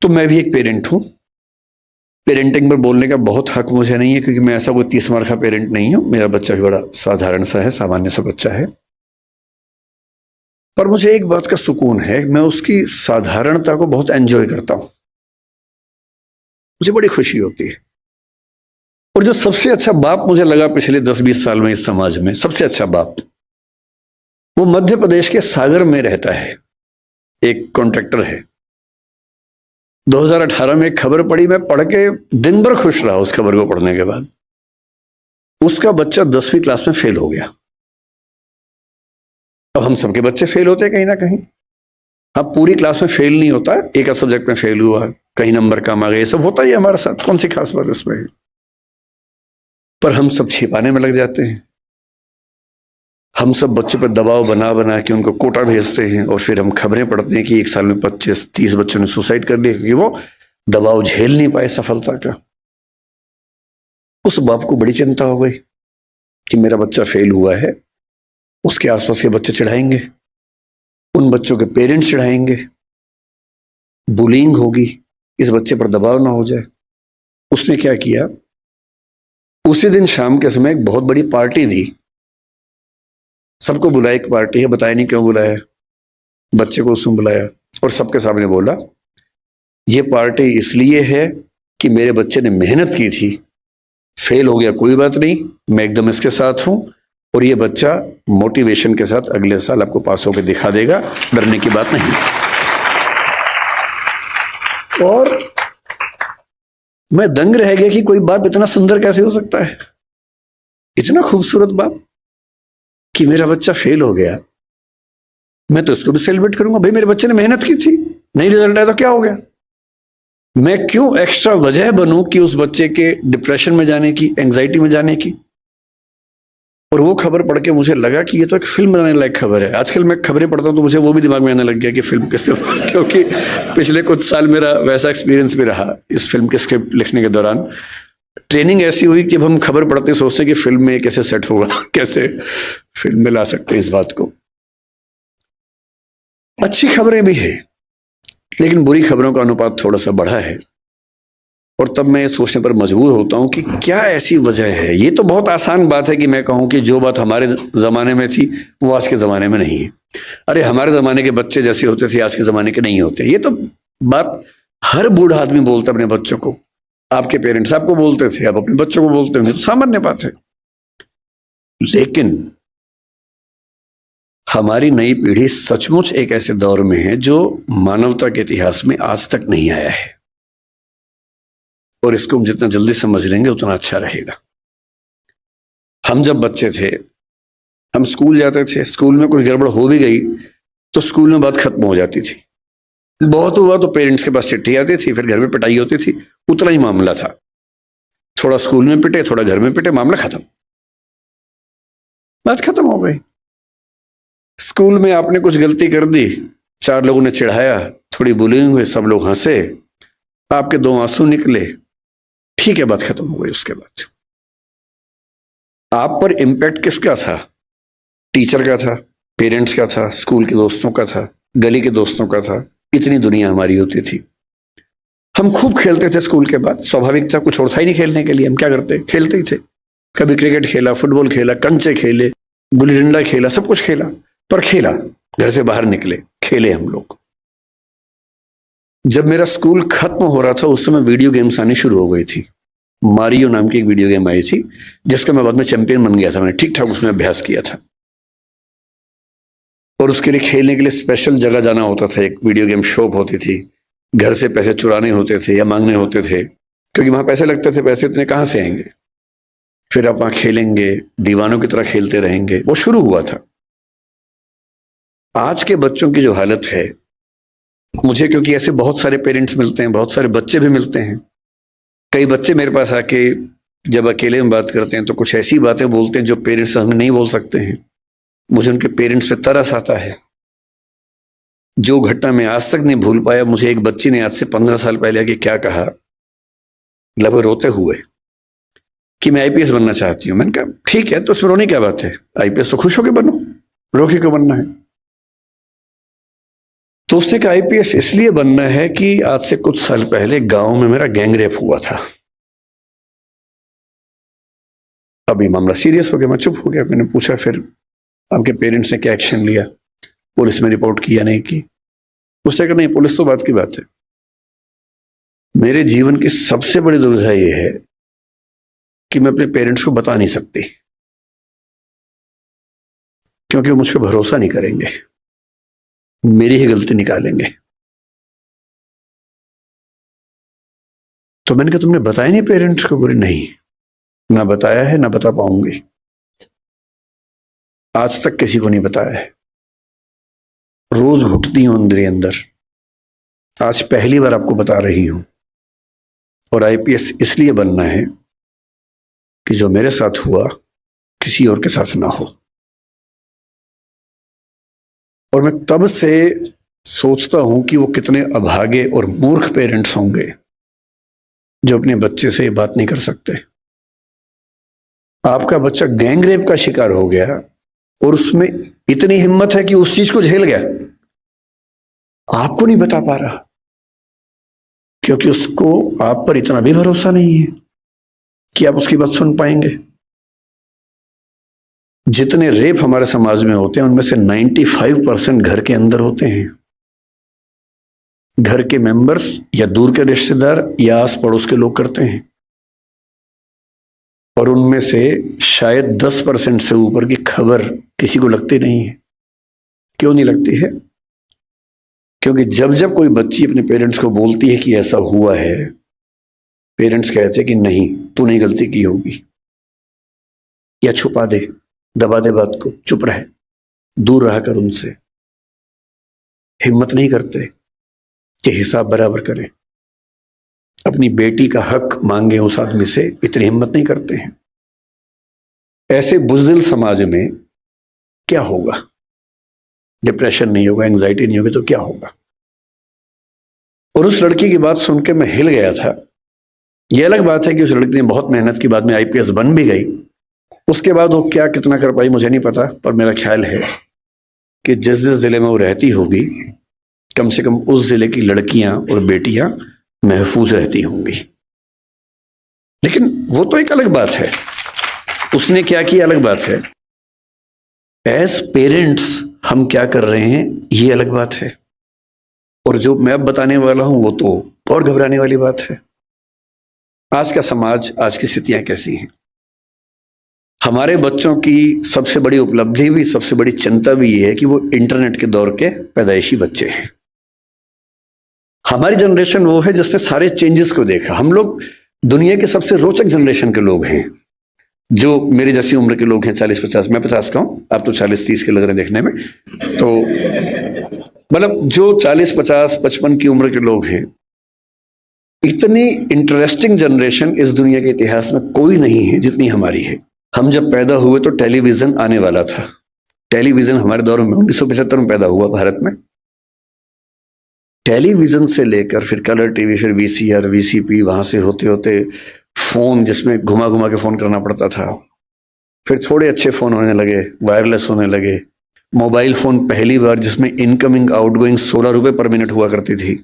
तो मैं भी एक पेरेंट हूं। पेरेंटिंग पर बोलने का बहुत हक मुझे नहीं है क्योंकि मैं ऐसा कोई 30 मार का पेरेंट नहीं हूं। मेरा बच्चा भी बड़ा साधारण सा है, सामान्य सा बच्चा है। पर मुझे एक बात का सुकून है, मैं उसकी साधारणता को बहुत एंजॉय करता हूं, मुझे बड़ी खुशी होती है। और जो सबसे अच्छा बाप मुझे लगा पिछले 10-20 साल में इस समाज में, सबसे अच्छा बाप, वो मध्य प्रदेश के सागर में रहता है, एक कॉन्ट्रैक्टर है। 2018 में एक खबर पड़ी, मैं पढ़ के दिन भर खुश रहा उस खबर को पढ़ने के बाद। उसका बच्चा 10वीं क्लास में फेल हो गया। अब हम सबके बच्चे फेल होते हैं कहीं ना कहीं। हाँ, पूरी क्लास में फेल नहीं होता, एक सब्जेक्ट में फेल हुआ, कहीं नंबर कम आ गए, ये सब होता ही है हमारे साथ, कौन सी खास बात इसमें है। पर हम सब छिपाने में लग जाते हैं। हम सब बच्चों पर दबाव बना बना के उनको कोटा भेजते हैं और फिर हम खबरें पढ़ते हैं कि एक साल में 25-30 बच्चों ने सुसाइड कर लिया क्योंकि वो दबाव झेल नहीं पाए सफलता का। उस बाप को बड़ी चिंता हो गई कि मेरा बच्चा फेल हुआ है, उसके आसपास के बच्चे चिढ़ाएंगे, उन बच्चों के पेरेंट्स चिढ़ाएंगे, बुलिंग होगी, इस बच्चे पर दबाव ना हो जाए। उसने क्या किया, उसी दिन शाम के समय एक बहुत बड़ी पार्टी दी, सबको बुलाया, एक पार्टी है, बताया नहीं क्यों बुलाया, बच्चे को उसमें बुलाया और सबके सामने बोला ये पार्टी इसलिए है कि मेरे बच्चे ने मेहनत की थी, फेल हो गया कोई बात नहीं, मैं एकदम इसके साथ हूं और ये बच्चा मोटिवेशन के साथ अगले साल आपको पास होकर दिखा देगा, डरने की बात नहीं। और मैं दंग रह गया कि कोई बाप इतना सुंदर कैसे हो सकता है, इतना खूबसूरत बाप कि मेरा बच्चा फेल हो गया, मैं तो इसको भी सेलिब्रेट करूंगा। भाई मेरे बच्चे ने मेहनत की थी, नहीं रिजल्ट आया तो क्या हो गया, मैं क्यों एक्स्ट्रा वजह बनूं कि उस बच्चे के डिप्रेशन में जाने की, एंजाइटी में जाने की। और वो खबर पढ़ के मुझे लगा कि ये तो एक फिल्म बनाने लायक खबर है। आजकल मैं खबरें पढ़ता हूं तो मुझे वो भी दिमाग में आने लग गया कि फिल्म किस पे, क्योंकि पिछले कुछ साल मेरा वैसा एक्सपीरियंस भी रहा इस फिल्म के स्क्रिप्ट लिखने के दौरान। ट्रेनिंग ऐसी हुई कि अब हम खबर पढ़ते सोचते कि फिल्म में कैसे सेट होगा, कैसे फिल्म में ला सकते हैं इस बात को। अच्छी खबरें भी है लेकिन बुरी खबरों का अनुपात थोड़ा सा बढ़ा है। और तब मैं सोचने पर मजबूर होता हूं कि क्या ऐसी वजह है। ये तो बहुत आसान बात है कि मैं कहूं कि जो बात हमारे जमाने में थी वो आज के जमाने में नहीं है। अरे हमारे जमाने के बच्चे जैसे होते थे आज के जमाने के नहीं होते। ये तो बात हर बूढ़ा आदमी बोलता अपने बच्चों को, आपके पेरेंट्स आपको बोलते थे, आप अपने बच्चों को बोलते होंगे, तो सामान्य बात है। लेकिन हमारी नई पीढ़ी सचमुच एक ऐसे दौर में है जो मानवता के इतिहास में आज तक नहीं आया है, और इसको हम जितना जल्दी समझ लेंगे उतना अच्छा रहेगा। हम जब बच्चे थे, हम स्कूल जाते थे, स्कूल में कुछ गड़बड़ हो भी गई तो स्कूल में बात खत्म हो जाती थी। बहुत हुआ तो पेरेंट्स के पास चिट्ठी आती थी, फिर घर में पिटाई होती थी, उतना ही मामला था। थोड़ा स्कूल में पिटे, थोड़ा घर में पिटे, मामला खत्म, बात खत्म हो गई। स्कूल में आपने कुछ गलती कर दी, 4 लोगों ने चिढ़ाया, थोड़ी बुलिंग हुई, सब लोग हंसे, आपके 2 आंसू निकले, ठीक है, बात खत्म हो गई। उसके बाद आप पर इम्पैक्ट किसका था? टीचर का था, पेरेंट्स का था, स्कूल के दोस्तों का था, गली के दोस्तों का था। इतनी दुनिया हमारी होती थी। हम खूब खेलते थे स्कूल के बाद, स्वाभाविक था, कुछ और था ही नहीं खेलने के लिए। हम क्या करते? खेलते ही थे। कभी क्रिकेट खेला, फुटबॉल खेला, कंचे खेले, गुल्ली डंडा खेला, सब कुछ खेला, पर खेला, घर से बाहर निकले, खेले हम लोग। जब मेरा स्कूल खत्म हो रहा था उस समय वीडियो गेम्स आनी शुरू हो गई थी। मारियो नाम की एक वीडियो गेम आई थी जिसका मैं बाद में चैंपियन बन गया था। मैंने ठीक ठाक उसमें अभ्यास किया था, और उसके लिए खेलने के लिए स्पेशल जगह जाना होता था। एक वीडियो गेम शॉप होती थी, घर से पैसे चुराने होते थे या मांगने होते थे, क्योंकि वहां पैसे लगते थे, पैसे इतने कहां से आएंगे। फिर आप वहां खेलेंगे, दीवानों की तरह खेलते रहेंगे, वो शुरू हुआ था। आज के बच्चों की जो हालत है, मुझे क्योंकि ऐसे बहुत सारे पेरेंट्स मिलते हैं, बहुत सारे बच्चे भी मिलते हैं। कई बच्चे मेरे पास आके जब अकेले में बात करते हैं तो कुछ ऐसी बातें बोलते हैं जो पेरेंट्स हमें नहीं बोल सकते हैं। मुझे उनके पेरेंट्स पे तरस आता है। जो घटना मैं आज तक नहीं भूल पाया, मुझे एक बच्ची ने आज से 15 साल पहले आके क्या कहा, लगभग रोते हुए, कि मैं आईपीएस बनना चाहती हूँ। मैंने कहा ठीक है, तो उसमें रोने क्या बात है? आईपीएस तो खुश होकर बनो, रो के क्यों बनना है? तो उसने कहा आईपीएस इसलिए बनना है कि आज से कुछ साल पहले गांव में मेरा गैंग रेप हुआ था। अभी मामला सीरियस हो गया, मैं चुप हो गया। मैंने पूछा फिर आपके पेरेंट्स ने क्या एक्शन लिया? पुलिस में रिपोर्ट किया नहीं की? उसने कहा नहीं, पुलिस तो बात की बात है। मेरे जीवन की सबसे बड़ी दुविधा यह है कि मैं अपने पेरेंट्स को बता नहीं सकती, क्योंकि वो मुझ पर भरोसा नहीं करेंगे, मेरी ही गलती निकालेंगे। तो मैंने कहा तुमने बताया नहीं पेरेंट्स को? बोले नहीं, ना बताया है, ना बता पाऊंगी, आज तक किसी को नहीं बताया है। रोज घुटती हूं अंदर ही अंदर, आज पहली बार आपको बता रही हूं। और आईपीएस इसलिए बनना है कि जो मेरे साथ हुआ किसी और के साथ ना हो। और मैं तब से सोचता हूं कि वो कितने अभागे और मूर्ख पेरेंट्स होंगे जो अपने बच्चे से ये बात नहीं कर सकते। आपका बच्चा गैंग रेप का शिकार हो गया और उसमें इतनी हिम्मत है कि उस चीज को झेल गया, आपको नहीं बता पा रहा, क्योंकि उसको आप पर इतना भी भरोसा नहीं है कि आप उसकी बात सुन पाएंगे। जितने रेप हमारे समाज में होते हैं उनमें से 95% घर के अंदर होते हैं। घर के मेंबर्स या दूर के रिश्तेदार या आस पड़ोस के लोग करते हैं, और उनमें से शायद 10% से ऊपर की खबर किसी को लगती नहीं है। क्यों नहीं लगती है? क्योंकि जब जब कोई बच्ची अपने पेरेंट्स को बोलती है कि ऐसा हुआ है, पेरेंट्स कहते हैं कि नहीं, तूने गलती की होगी, या छुपा दे, दबा दे बात को, चुप रहे, दूर रहा कर उनसे। हिम्मत नहीं करते कि हिसाब बराबर करें, अपनी बेटी का हक मांगे उस आदमी से, इतनी हिम्मत नहीं करते हैं। ऐसे बुज़दिल समाज में क्या होगा? डिप्रेशन नहीं होगा, एंजाइटी नहीं होगी तो क्या होगा? और उस लड़की की बात सुन के मैं हिल गया था। यह अलग बात है कि उस लड़की ने बहुत मेहनत की, बाद में आईपीएस बन भी गई। उसके बाद वो क्या कितना कर पाई मुझे नहीं पता, पर मेरा ख्याल है कि जिस जिस जिले में वो रहती होगी, कम से कम उस जिले की लड़कियां और बेटियां महफूज रहती होंगी। लेकिन वो तो एक अलग बात है, उसने क्या किया अलग बात है। एज पेरेंट्स हम क्या कर रहे हैं ये अलग बात है। और जो मैं अब बताने वाला हूं वो तो और घबराने वाली बात है। आज का समाज, आज की स्थितियां कैसी हैं? हमारे बच्चों की सबसे बड़ी उपलब्धि भी, सबसे बड़ी चिंता भी ये है कि वो इंटरनेट के दौर के पैदाइशी बच्चे हैं। हमारी जनरेशन वो है जिसने सारे चेंजेस को देखा। हम लोग दुनिया के सबसे रोचक जनरेशन के लोग हैं, जो मेरी जैसी उम्र के लोग हैं, 40-50। मैं 50 का हूं, आप तो 40-30 के लग रहे हैं देखने में। तो मतलब जो 40-50-55 की उम्र के लोग हैं, इतनी इंटरेस्टिंग जनरेशन इस दुनिया के इतिहास में कोई नहीं है जितनी हमारी है। हम जब पैदा हुए तो टेलीविजन आने वाला था। टेलीविजन हमारे दौर में 1975 में पैदा हुआ भारत में। टेलीविजन से लेकर फिर कलर टीवी, फिर वीसीआर, वीसीपी, वहां से होते होते फोन जिसमें घुमा घुमा के फोन करना पड़ता था, फिर थोड़े अच्छे फोन होने लगे, वायरलेस होने लगे। मोबाइल फोन पहली बार जिसमें इनकमिंग आउटगोइंग 16 रुपए पर मिनट हुआ करती थी।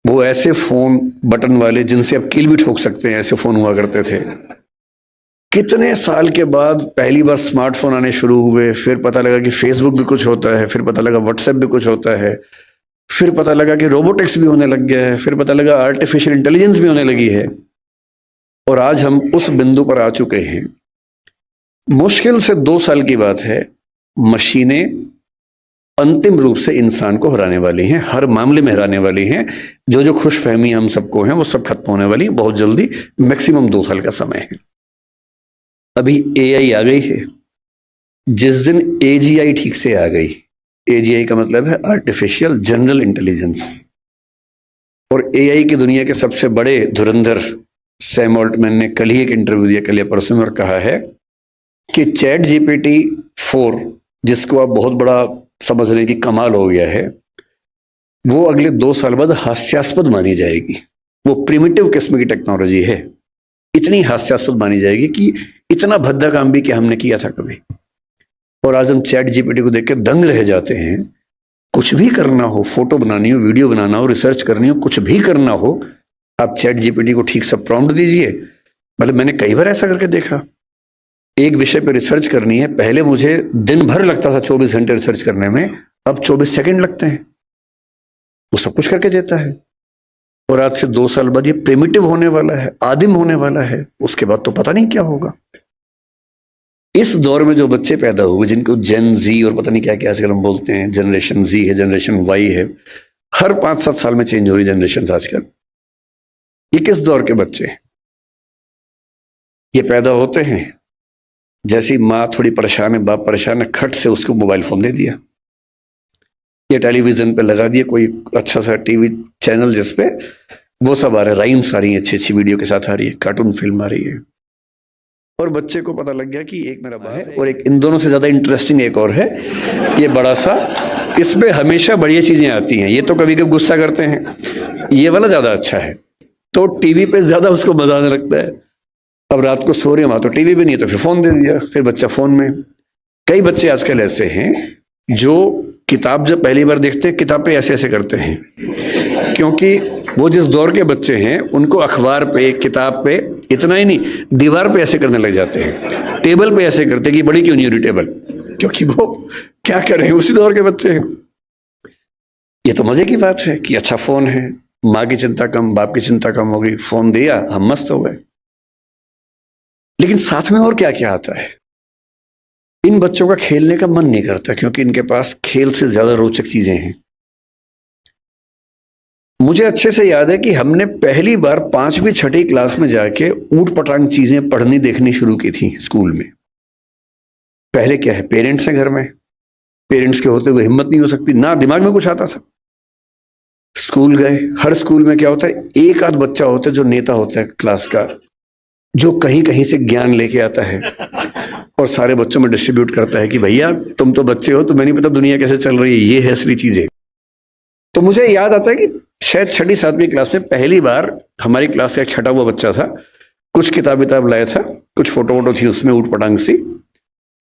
वो ऐसे फोन बटन वाले जिनसे अब कील भी ठोक सकते हैं, ऐसे फोन हुआ करते थे। कितने साल के बाद पहली बार स्मार्टफोन आने शुरू हुए, फिर पता लगा कि फेसबुक भी कुछ होता है, फिर पता लगा व्हाट्सएप भी कुछ होता है, फिर पता लगा कि रोबोटिक्स भी होने लग गया है, फिर पता लगा आर्टिफिशियल इंटेलिजेंस भी होने लगी है। और आज हम उस बिंदु पर आ चुके हैं। मुश्किल से 2 साल की बात है, मशीनें अंतिम रूप से इंसान को हराने वाली हैं, हर मामले में हराने वाली हैं। जो जो खुशफहमी हम सबको हैं वो सब खत्म होने वाली, बहुत जल्दी, मैक्सिमम 2 साल का समय है। अभी एआई आ गई है। जिस दिन एजीआई ठीक से आ गई, एजीआई का मतलब है आर्टिफिशियल जनरल इंटेलिजेंस, और एआई की दुनिया के सबसे बड़े धुरंधर सैम ऑल्टमैन ने कल ही एक इंटरव्यू दिया, कल या परसों में, और कहा है कि चैट जीपीटी 4, जिसको आप बहुत बड़ा समझ रहे हैं कि कमाल हो गया है, वो अगले 2 साल बाद हास्यास्पद मानी जाएगी। वो प्रिमिटिव किस्म की टेक्नोलॉजी है, इतनी हास्यास्पद मानी जाएगी कि इतना भद्दा काम भी क्या हमने किया था कभी। और आज हम चैट जीपीटी को देख के दंग रह जाते हैं। कुछ भी करना हो, फोटो बनानी हो, वीडियो बनाना हो, रिसर्च करनी हो, कुछ भी करना हो, आप चैट जीपीटी को ठीक सा प्रॉम्प्ट दीजिए। मतलब मैंने कई बार ऐसा करके देखा। एक विषय पे रिसर्च करनी है, पहले मुझे दिन भर लगता था 24 घंटे रिसर्च करने में, अब 24 सेकंड लगते हैं। वो सब कुछ करके देता है। और आज से 2 साल बाद ये प्रिमिटिव होने वाला है, आदिम होने वाला है। उसके बाद तो पता नहीं क्या होगा। इस दौर में जो बच्चे पैदा हुए, जिनको जेन जी और पता नहीं क्या क्या आजकल हम बोलते हैं, जनरेशन जी है, जनरेशन वाई है, हर 5-7 साल में चेंज हो रही जनरेशन आजकल। ये किस दौर के बच्चे हैं? ये पैदा होते हैं, जैसी माँ थोड़ी परेशान है, बाप परेशान है, खट से उसको मोबाइल फोन दे दिया, ये टेलीविजन पे लगा दिया कोई अच्छा सा टीवी चैनल जिसपे वो सब आ रहा है, राइम्स आ रही है, अच्छी अच्छी वीडियो के साथ आ रही है, कार्टून फिल्म आ रही है। और बच्चे को पता लग गया कि एक मेरा बाप है, और एक इन दोनों से ज्यादा इंटरेस्टिंग एक और है, ये बड़ा सा, इसमें हमेशा बढ़िया चीजें आती हैं। ये तो कभी कभी गुस्सा करते हैं, ये वाला ज्यादा अच्छा है, तो टीवी पे ज्यादा उसको मजा आने लगता है। अब रात को सो रहे वहां तो टीवी भी नहीं है, तो फिर फोन दे दिया, फिर बच्चा फोन में। कई बच्चे आजकल ऐसे हैं जो किताब जब पहली बार देखते हैं, किताब पे ऐसे ऐसे करते हैं, क्योंकि वो जिस दौर के बच्चे हैं उनको अखबार पे, किताब पे, इतना ही नहीं, दीवार पे ऐसे करने लग जाते हैं, टेबल पे ऐसे करते हैं कि बड़ी क्यों नहीं हो रही टेबल, क्योंकि वो क्या कर रहे हैं, उसी दौर के बच्चे हैं। ये तो मजे की बात है कि अच्छा फोन है, माँ की चिंता कम, बाप की चिंता कम हो गई, फोन दिया, हम मस्त हो गए। लेकिन साथ में और क्या क्या आता है? इन बच्चों का खेलने का मन नहीं करता, क्योंकि इनके पास खेल से ज्यादा रोचक चीजें हैं। मुझे अच्छे से याद है कि हमने पहली बार 5वीं 6वीं क्लास में जाके ऊट पटांग चीजें पढ़नी देखनी शुरू की थी स्कूल में। पहले क्या है, पेरेंट्स हैं घर में, पेरेंट्स के होते हुए हिम्मत नहीं हो सकती, ना दिमाग में कुछ आता था। स्कूल गए, हर स्कूल में क्या होता है, एक आध बच्चा होता है जो नेता होता है क्लास का, जो कहीं कहीं से ज्ञान लेके आता है और सारे बच्चों में डिस्ट्रीब्यूट करता है कि भैया तुम तो बच्चे हो, तुम्हें नहीं पता दुनिया कैसे चल रही है, ये है असली चीजें। तो मुझे याद आता है कि शायद 6वीं 7वीं क्लास में पहली बार हमारी क्लास का एक छठा हुआ बच्चा था, कुछ किताब लाया था, कुछ फोटो वोटो थी उसमें ऊट पटांग सी,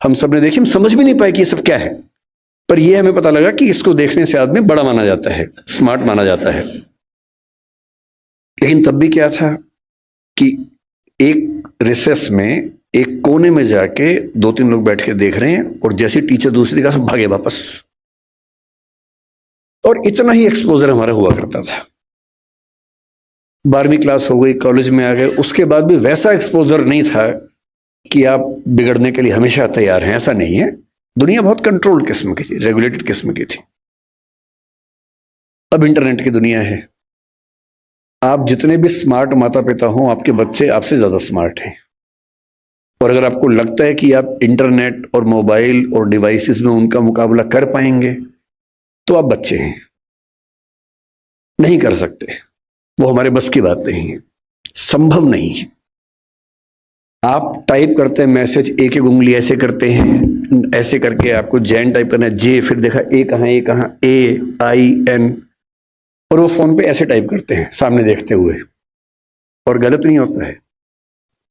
हम सब ने देखी, हम समझ भी नहीं पाए कि ये सब क्या है, पर ये हमें पता लगा कि इसको देखने से आदमी बड़ा माना जाता है, स्मार्ट माना जाता है। लेकिन तब भी क्या था कि एक रिसेस में एक कोने में जाके 2-3 लोग बैठ के देख रहे हैं, और जैसे टीचर दूसरी जगह से भागे वापस, और इतना ही एक्सपोजर हमारा हुआ करता था। 12वीं क्लास हो गई, कॉलेज में आ गए, उसके बाद भी वैसा एक्सपोजर नहीं था कि आप बिगड़ने के लिए हमेशा तैयार हैं, ऐसा नहीं है। दुनिया बहुत कंट्रोल्ड किस्म की थी, रेगुलेटेड किस्म की थी। अब इंटरनेट की दुनिया है। आप जितने भी स्मार्ट माता पिता हों, आपके बच्चे आपसे ज्यादा स्मार्ट हैं। और अगर आपको लगता है कि आप इंटरनेट और मोबाइल और डिवाइसेस में उनका मुकाबला कर पाएंगे, तो आप बच्चे हैं, नहीं कर सकते। वो हमारे बस की बात नहीं है, संभव नहीं है। आप टाइप करते हैं मैसेज, एक एक उंगली ऐसे करते हैं, ऐसे करके आपको जैन टाइप करना है, जे, फिर देखा ए कहाँ, AIN, और वो फोन पे ऐसे टाइप करते हैं सामने देखते हुए, और गलत नहीं होता है,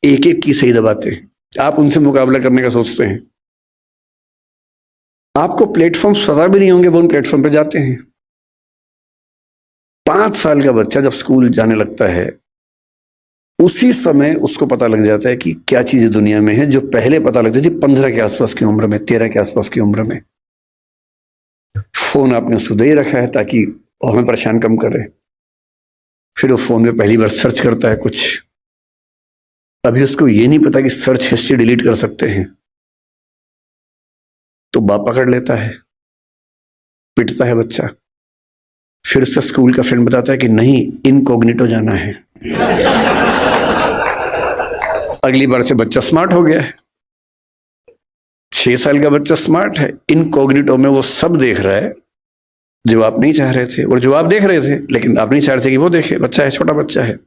एक एक की सही दबाते हैं। आप उनसे मुकाबला करने का सोचते हैं। आपको प्लेटफॉर्म पता भी नहीं होंगे, वो उन प्लेटफॉर्म पे जाते हैं। 5 साल का बच्चा जब स्कूल जाने लगता है, उसी समय उसको पता लग जाता है कि क्या चीजें दुनिया में है, जो पहले पता लगती थी 15 के आसपास की उम्र में, 13 के आसपास की उम्र में। फोन आपने उसको दे रखा है ताकि वो हमें परेशान कम करे। फिर वो फोन में पहली बार सर्च करता है कुछ, अभी उसको ये नहीं पता कि सर्च हिस्ट्री डिलीट कर सकते हैं, तो बाप पकड़ लेता है, पिटता है बच्चा। फिर उसका स्कूल का फ्रेंड बताता है कि नहीं, इनकॉग्निटो जाना है। अगली बार से बच्चा स्मार्ट हो गया है। 6 साल का बच्चा स्मार्ट है, इनकॉग्निटो में वो सब देख रहा है जो आप नहीं चाह रहे थे, और जो आप देख रहे थे लेकिन आप नहीं चाह रहे थे कि वो देखे। बच्चा है, छोटा बच्चा है,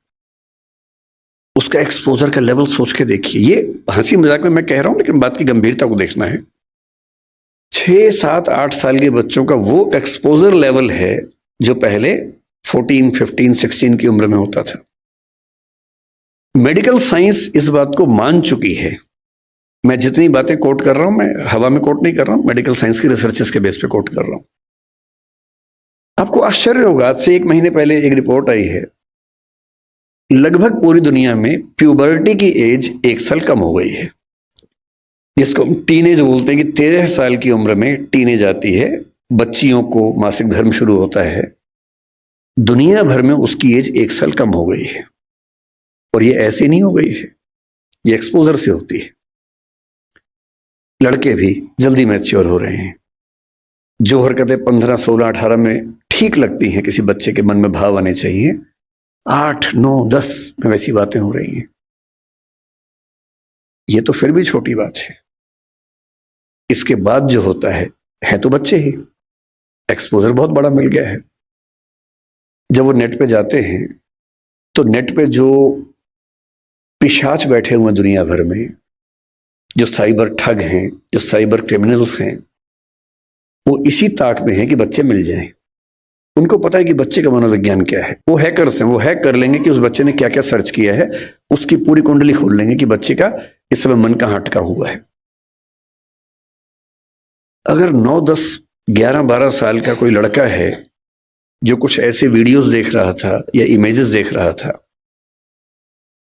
उसका एक्सपोजर का लेवल सोच के देखिए। ये हंसी मजाक में मैं कह रहा हूं, लेकिन बात की गंभीरता को देखना है। 6, 7, 8 साल के बच्चों का वो एक्सपोजर लेवल है जो पहले 14, 15, 16 की उम्र में होता था। मेडिकल साइंस इस बात को मान चुकी है। मैं जितनी बातें कोट कर रहा हूं, मैं हवा में कोट नहीं कर रहा हूं, मेडिकल साइंस की रिसर्चेस के बेस पे कोट कर रहा हूं। आपको आश्चर्य होगा, आज से 1 महीने पहले एक रिपोर्ट आई है, लगभग पूरी दुनिया में प्यूबर्टी की एज 1 साल कम हो गई है, जिसको टीनेज बोलते हैं कि 13 साल की उम्र में टीनेज आती है, बच्चियों को मासिक धर्म शुरू होता है। दुनिया भर में उसकी एज 1 साल कम हो गई है। और ये ऐसे नहीं हो गई है, ये एक्सपोजर से होती है। लड़के भी जल्दी मैच्योर हो रहे हैं। जो हरकतें 15, 16, 18 में ठीक लगती हैं, किसी बच्चे के मन में भाव आने चाहिए, 8, 9, 10 में वैसी बातें हो रही हैं। ये तो फिर भी छोटी बात है। इसके बाद जो होता है तो बच्चे ही, एक्सपोजर बहुत बड़ा मिल गया है। जब वो नेट पे जाते हैं, तो नेट पे जो पिशाच बैठे हुए दुनिया भर में, जो साइबर ठग हैं, जो साइबर क्रिमिनल्स हैं, वो इसी ताक में हैं कि बच्चे मिल जाएं। उनको पता है कि बच्चे का मनोविज्ञान क्या है। वो हैकर्स हैं, वो हैक कर लेंगे कि उस बच्चे ने क्या क्या सर्च किया है, उसकी पूरी कुंडली खोल लेंगे कि बच्चे का इस समय मन कहां अटका हुआ है। अगर 9, 10, 11, 12 साल का कोई लड़का है जो कुछ ऐसे वीडियोस देख रहा था या इमेजेस देख रहा था,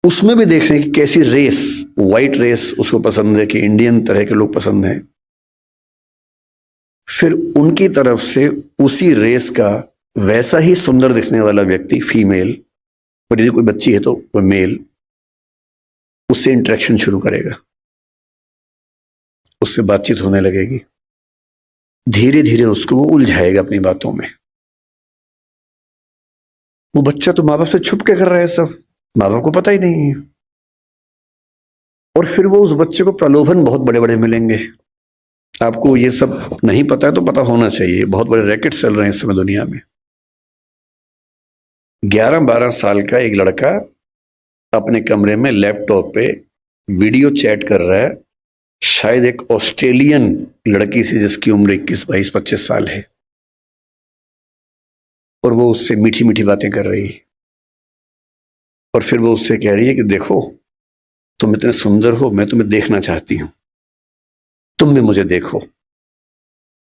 उसमें भी देख रहे हैं कि कैसी रेस, व्हाइट रेस उसको पसंद है, कि इंडियन तरह के लोग पसंद हैं, फिर उनकी तरफ से उसी रेस का वैसा ही सुंदर दिखने वाला व्यक्ति, फीमेल, और यदि कोई बच्ची है तो वो मेल, उससे इंटरेक्शन शुरू करेगा, उससे बातचीत होने लगेगी। धीरे धीरे उसको वो उलझाएगा अपनी बातों में। वो बच्चा तो माँ बाप से छुप के कर रहा है सब, माँ बाप को पता ही नहीं है। और फिर वो उस बच्चे को प्रलोभन बहुत बड़े बड़े मिलेंगे। आपको ये सब नहीं पता है तो पता होना चाहिए, बहुत बड़े रैकेट चल रहे हैं इस समय दुनिया में। 11-12 साल का एक लड़का अपने कमरे में लैपटॉप पे वीडियो चैट कर रहा है, शायद एक ऑस्ट्रेलियन लड़की से जिसकी उम्र 21, 22, 25 साल है, और वो उससे मीठी मीठी बातें कर रही है। और फिर वो उससे कह रही है कि देखो, तुम इतने सुंदर हो, मैं तुम्हें देखना चाहती हूं, तुम भी मुझे देखो।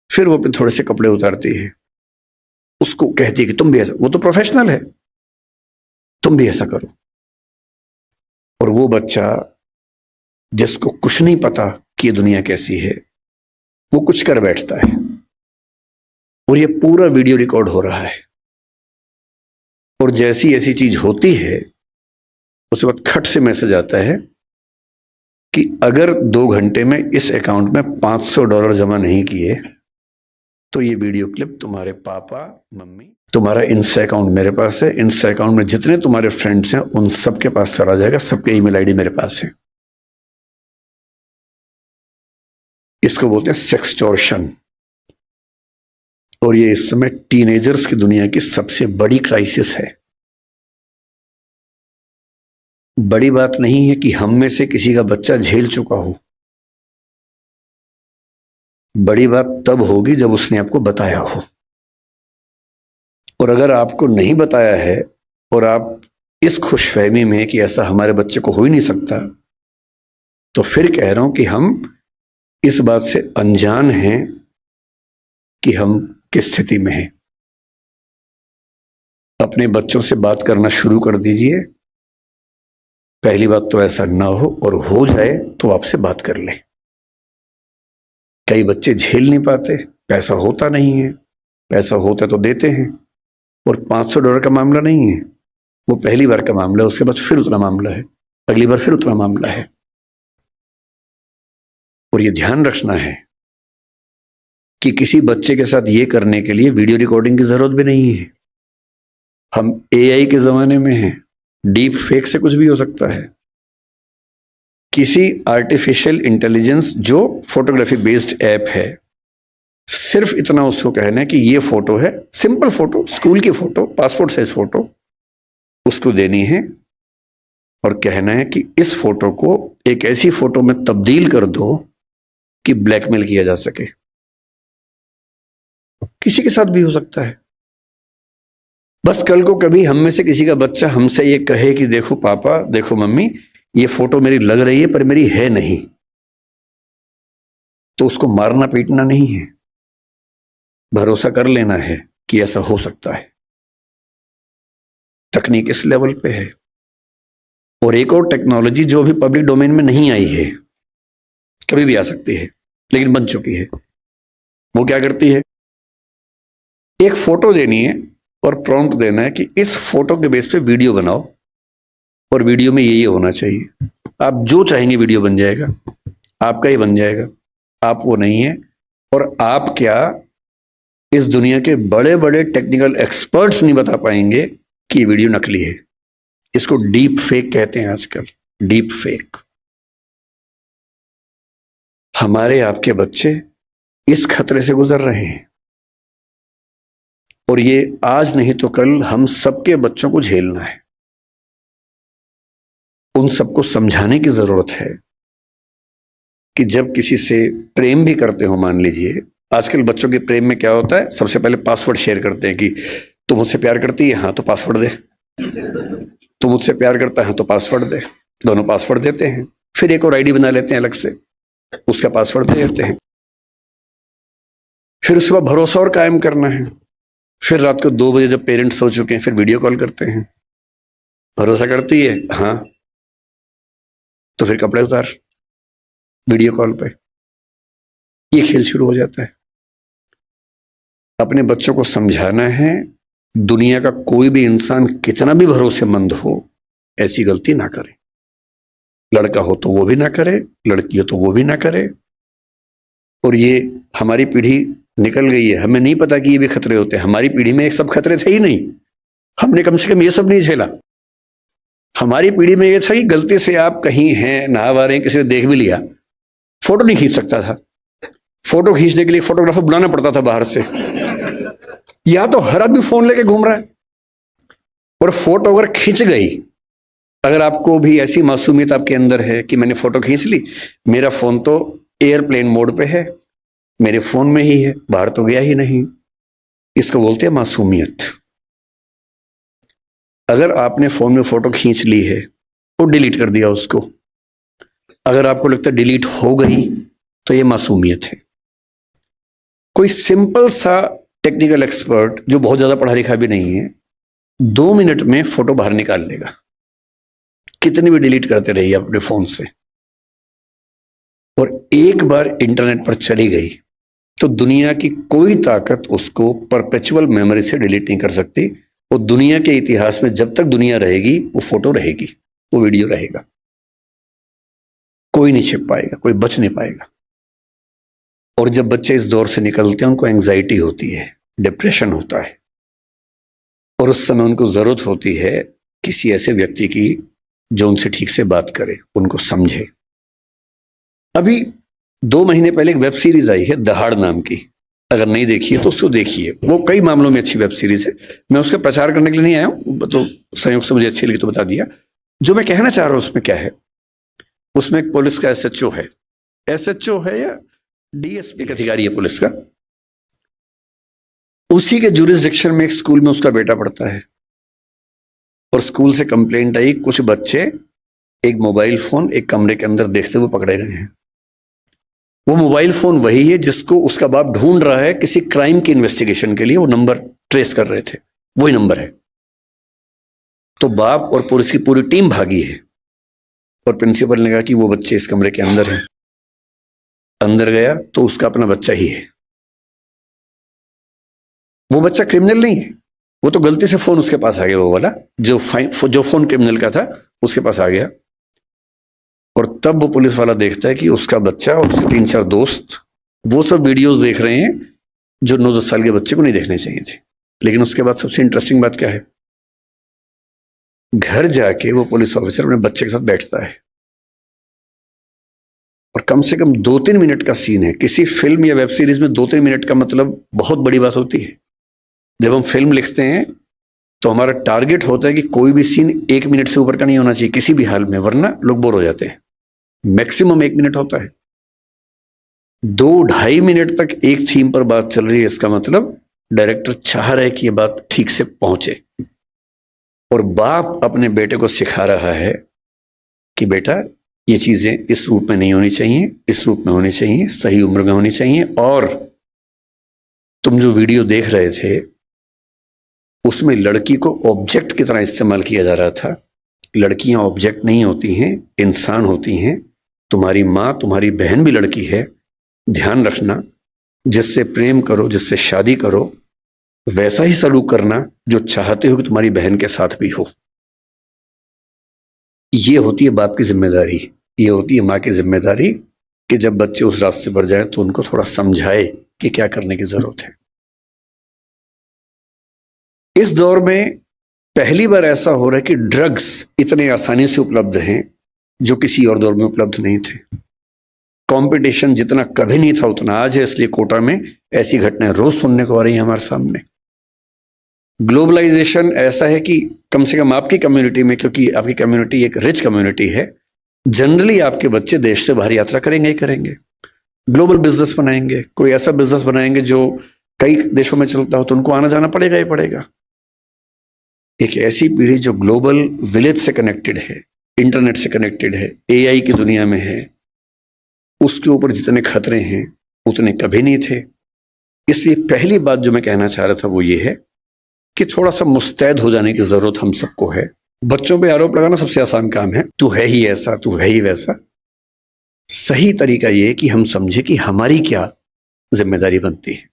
फिर वो अपने थोड़े से कपड़े उतारती है, उसको कहती है कि तुम भी ऐसा, वो तो प्रोफेशनल है, तुम भी ऐसा करो। और वो बच्चा जिसको कुछ नहीं पता कि ये दुनिया कैसी है, वो कुछ कर बैठता है, और ये पूरा वीडियो रिकॉर्ड हो रहा है। और जैसी ऐसी चीज होती है, उसके बाद खट से मैसेज आता है कि अगर 2 घंटे में इस अकाउंट में $500 जमा नहीं किए तो ये वीडियो क्लिप तुम्हारे पापा मम्मी, तुम्हारा इंस्टा अकाउंट मेरे पास है, इंस्टा अकाउंट में जितने तुम्हारे फ्रेंड्स हैं उन सबके पास चला जाएगा, सबके ईमेल आईडी मेरे पास है। इसको बोलते हैं सेक्सटॉर्शन। और ये इस समय टीनेजर्स की दुनिया की सबसे बड़ी क्राइसिस है। बड़ी बात नहीं है कि हम में से किसी का बच्चा झेल चुका हो, बड़ी बात तब होगी जब उसने आपको बताया हो। और अगर आपको नहीं बताया है और आप इस खुशफहमी में कि ऐसा हमारे बच्चे को हो ही नहीं सकता, तो फिर कह रहा हूं कि हम इस बात से अनजान हैं कि हम किस स्थिति में हैं। अपने बच्चों से बात करना शुरू कर दीजिए। पहली बात तो ऐसा ना हो, और हो जाए तो आपसे बात कर ले। कई बच्चे झेल नहीं पाते, पैसा होता नहीं है, पैसा होता तो देते हैं। और $500 का मामला नहीं है, वो पहली बार का मामला है, उसके बाद फिर उतना मामला है, अगली बार फिर उतना मामला है। और ये ध्यान रखना है कि किसी बच्चे के साथ ये करने के लिए वीडियो रिकॉर्डिंग की जरूरत भी नहीं है। हम एआई के जमाने में हैं, डीप फेक से कुछ भी हो सकता है। किसी आर्टिफिशियल इंटेलिजेंस जो फोटोग्राफी बेस्ड ऐप है, सिर्फ इतना उसको कहना है कि ये फोटो है, सिंपल फोटो, स्कूल की फोटो, पासपोर्ट साइज फोटो उसको देनी है और कहना है कि इस फोटो को एक ऐसी फोटो में तब्दील कर दो कि ब्लैकमेल किया जा सके। किसी के साथ भी हो सकता है। बस कल को कभी हम में से किसी का बच्चा हमसे ये कहे कि देखो पापा, देखो मम्मी, ये फोटो मेरी लग रही है पर मेरी है नहीं, तो उसको मारना पीटना नहीं है, भरोसा कर लेना है कि ऐसा हो सकता है। तकनीक इस लेवल पे है। और एक और टेक्नोलॉजी जो अभी पब्लिक डोमेन में नहीं आई है, कभी भी आ सकती है लेकिन बन चुकी है। वो क्या करती है, एक फोटो देनी है और प्रॉम्प्ट देना है कि इस फोटो के बेस पे वीडियो बनाओ और वीडियो में ये होना चाहिए। आप जो चाहेंगे वीडियो बन जाएगा, आपका ही बन जाएगा। आप वो नहीं है। और आप क्या, इस दुनिया के बड़े बड़े टेक्निकल एक्सपर्ट्स नहीं बता पाएंगे कि ये वीडियो नकली है। इसको डीप फेक कहते हैं आजकल, डीप फेक। हमारे आपके बच्चे इस खतरे से गुजर रहे हैं और ये आज नहीं तो कल हम सबके बच्चों को झेलना है। उन सबको समझाने की जरूरत है कि जब किसी से प्रेम भी करते हो, मान लीजिए आजकल बच्चों के प्रेम में क्या होता है, सबसे पहले पासवर्ड शेयर करते हैं कि तू मुझसे प्यार करती है, हाँ तो पासवर्ड दे, तू मुझसे प्यार करता है तो पासवर्ड दे। दोनों पासवर्ड देते हैं, फिर एक और आईडी बना लेते हैं अलग से, उसका पासवर्ड दे देते हैं। फिर उसके बाद भरोसा और कायम करना है। फिर रात को 2 बजे जब पेरेंट्स सो चुके हैं, फिर वीडियो कॉल करते हैं। भरोसा करती है, हाँ, तो फिर कपड़े उतार, वीडियो कॉल पे। ये खेल शुरू हो जाता है। अपने बच्चों को समझाना है, दुनिया का कोई भी इंसान कितना भी भरोसेमंद हो, ऐसी गलती ना करे। लड़का हो तो वो भी ना करे, लड़की हो तो वो भी ना करे। और ये हमारी पीढ़ी निकल गई है, हमें नहीं पता कि ये भी खतरे होते हैं। हमारी पीढ़ी में ये सब खतरे थे ही नहीं, हमने कम से कम ये सब नहीं झेला। हमारी पीढ़ी में ये था कि गलती से आप कहीं हैं, नहा रहे हैं, किसी ने देख भी लिया, फोटो नहीं खींच सकता था। फोटो खींचने के लिए फोटोग्राफर बुलाना पड़ता था बाहर से, या तो हर आदमी फोन लेके घूम रहा है। और फोटो अगर खींच गई, अगर आपको भी ऐसी मासूमियत आपके अंदर है कि मैंने फोटो खींच ली, मेरा फोन तो एयरप्लेन मोड पे है, मेरे फोन में ही है, बाहर तो गया ही नहीं, इसको बोलते हैं मासूमियत। अगर आपने फोन में फोटो खींच ली है तो डिलीट कर दिया उसको, अगर आपको लगता है डिलीट हो गई, तो ये मासूमियत है। कोई सिंपल सा टेक्निकल एक्सपर्ट जो बहुत ज्यादा पढ़ा लिखा भी नहीं है, 2 मिनट में फोटो बाहर निकाल लेगा, कितनी भी डिलीट करते रहिए अपने फोन से। और एक बार इंटरनेट पर चली गई तो दुनिया की कोई ताकत उसको परपेचुअल मेमोरी से डिलीट नहीं कर सकती। और दुनिया के इतिहास में जब तक दुनिया रहेगी, वो फोटो रहेगी, वो वीडियो रहेगा। कोई कोई नहीं छिप पाएगा, कोई बच नहीं पाएगा। और जब बच्चे इस दौर से निकलते हैं उनको एंग्जाइटी होती है, डिप्रेशन होता है, और उस समय उनको जरूरत होती है किसी ऐसे व्यक्ति की जो उनसे ठीक से बात करे, उनको समझे। अभी 2 महीने पहले एक वेब सीरीज आई है दहाड़ नाम की, अगर नहीं देखी है तो उसको देखिए। वो कई मामलों में अच्छी वेब सीरीज है। मैं उसका प्रचार करने के लिए नहीं आया हूं, तो संयोग से मुझे अच्छी लगी तो बता दिया। जो मैं कहना चाह रहा हूं उसमें क्या है, उसमें एक पुलिस का एसएचओ है, एसएचओ है या डीएसपी का अधिकारी है पुलिस का, उसी के जुरिसडिक्शन में एक स्कूल में उसका बेटा पढ़ता है। और स्कूल से कंप्लेंट आई, कुछ बच्चे एक मोबाइल फोन एक कमरे के अंदर देखते हुए पकड़े गए हैं। वो मोबाइल फोन वही है जिसको उसका बाप ढूंढ रहा है किसी क्राइम की इन्वेस्टिगेशन के लिए, वो नंबर ट्रेस कर रहे थे, वही नंबर है। तो बाप और पुलिस की पूरी टीम भागी है, और प्रिंसिपल ने कहा कि वो बच्चे इस कमरे के अंदर हैं। अंदर गया तो उसका अपना बच्चा ही है। वो बच्चा क्रिमिनल नहीं है, वो तो गलती से फोन उसके पास आ गया, वो वाला जो फोन क्रिमिनल का था उसके पास आ गया। और तब वो पुलिस वाला देखता है कि उसका बच्चा और उसके 3-4 दोस्त वो सब वीडियोस देख रहे हैं जो 9-10 साल के बच्चे को नहीं देखने चाहिए थे। लेकिन उसके बाद सबसे इंटरेस्टिंग बात क्या है, घर जाके वो पुलिस ऑफिसर अपने बच्चे के साथ बैठता है, और कम से कम 2-3 मिनट का सीन है। किसी फिल्म या वेब सीरीज में 2-3 मिनट का मतलब बहुत बड़ी बात होती है। जब हम फिल्म लिखते हैं तो हमारा टारगेट होता है कि कोई भी सीन 1 मिनट से ऊपर का नहीं होना चाहिए किसी भी हाल में, वरना लोग बोर हो जाते हैं। मैक्सिमम 1 मिनट होता है। 2-2.5 मिनट तक एक थीम पर बात चल रही है, इसका मतलब डायरेक्टर चाह रहा है कि यह बात ठीक से पहुंचे। और बाप अपने बेटे को सिखा रहा है कि बेटा ये चीजें इस रूप में नहीं होनी चाहिए, इस रूप में होनी चाहिए, सही उम्र में होनी चाहिए। और तुम जो वीडियो देख रहे थे उसमें लड़की को ऑब्जेक्ट की तरह इस्तेमाल किया जा रहा था। लड़कियां ऑब्जेक्ट नहीं होती हैं, इंसान होती हैं। तुम्हारी माँ, तुम्हारी बहन भी लड़की है। ध्यान रखना, जिससे प्रेम करो, जिससे शादी करो, वैसा ही सलूक करना जो चाहते हो कि तुम्हारी बहन के साथ भी हो। ये होती है बाप की जिम्मेदारी, ये होती है माँ की जिम्मेदारी कि जब बच्चे उस रास्ते पर जाए तो उनको थोड़ा समझाए कि क्या करने की जरूरत है। इस दौर में पहली बार ऐसा हो रहा है कि ड्रग्स इतने आसानी से उपलब्ध हैं जो किसी और दौर में उपलब्ध नहीं थे। कंपटीशन जितना कभी नहीं था उतना आज है, इसलिए कोटा में ऐसी घटनाएं रोज सुनने को आ रही हैं हमारे सामने। ग्लोबलाइजेशन ऐसा है कि कम से कम आपकी कम्युनिटी में, क्योंकि आपकी कम्युनिटी एक रिच कम्युनिटी है, जनरली आपके बच्चे देश से बाहर यात्रा करेंगे ही करेंगे, ग्लोबल बिजनेस बनाएंगे, कोई ऐसा बिजनेस बनाएंगे जो कई देशों में चलता हो तो उनको आना जाना पड़ेगा ही पड़ेगा। एक ऐसी पीढ़ी जो ग्लोबल विलेज से कनेक्टेड है, इंटरनेट से कनेक्टेड है, एआई की दुनिया में है, उसके ऊपर जितने खतरे हैं उतने कभी नहीं थे। इसलिए पहली बात जो मैं कहना चाह रहा था वो ये है कि थोड़ा सा मुस्तैद हो जाने की जरूरत हम सबको है। बच्चों पे आरोप लगाना सबसे आसान काम है, तू है ही ऐसा, तू है ही वैसा। सही तरीका ये है कि हम समझे कि हमारी क्या जिम्मेदारी बनती है।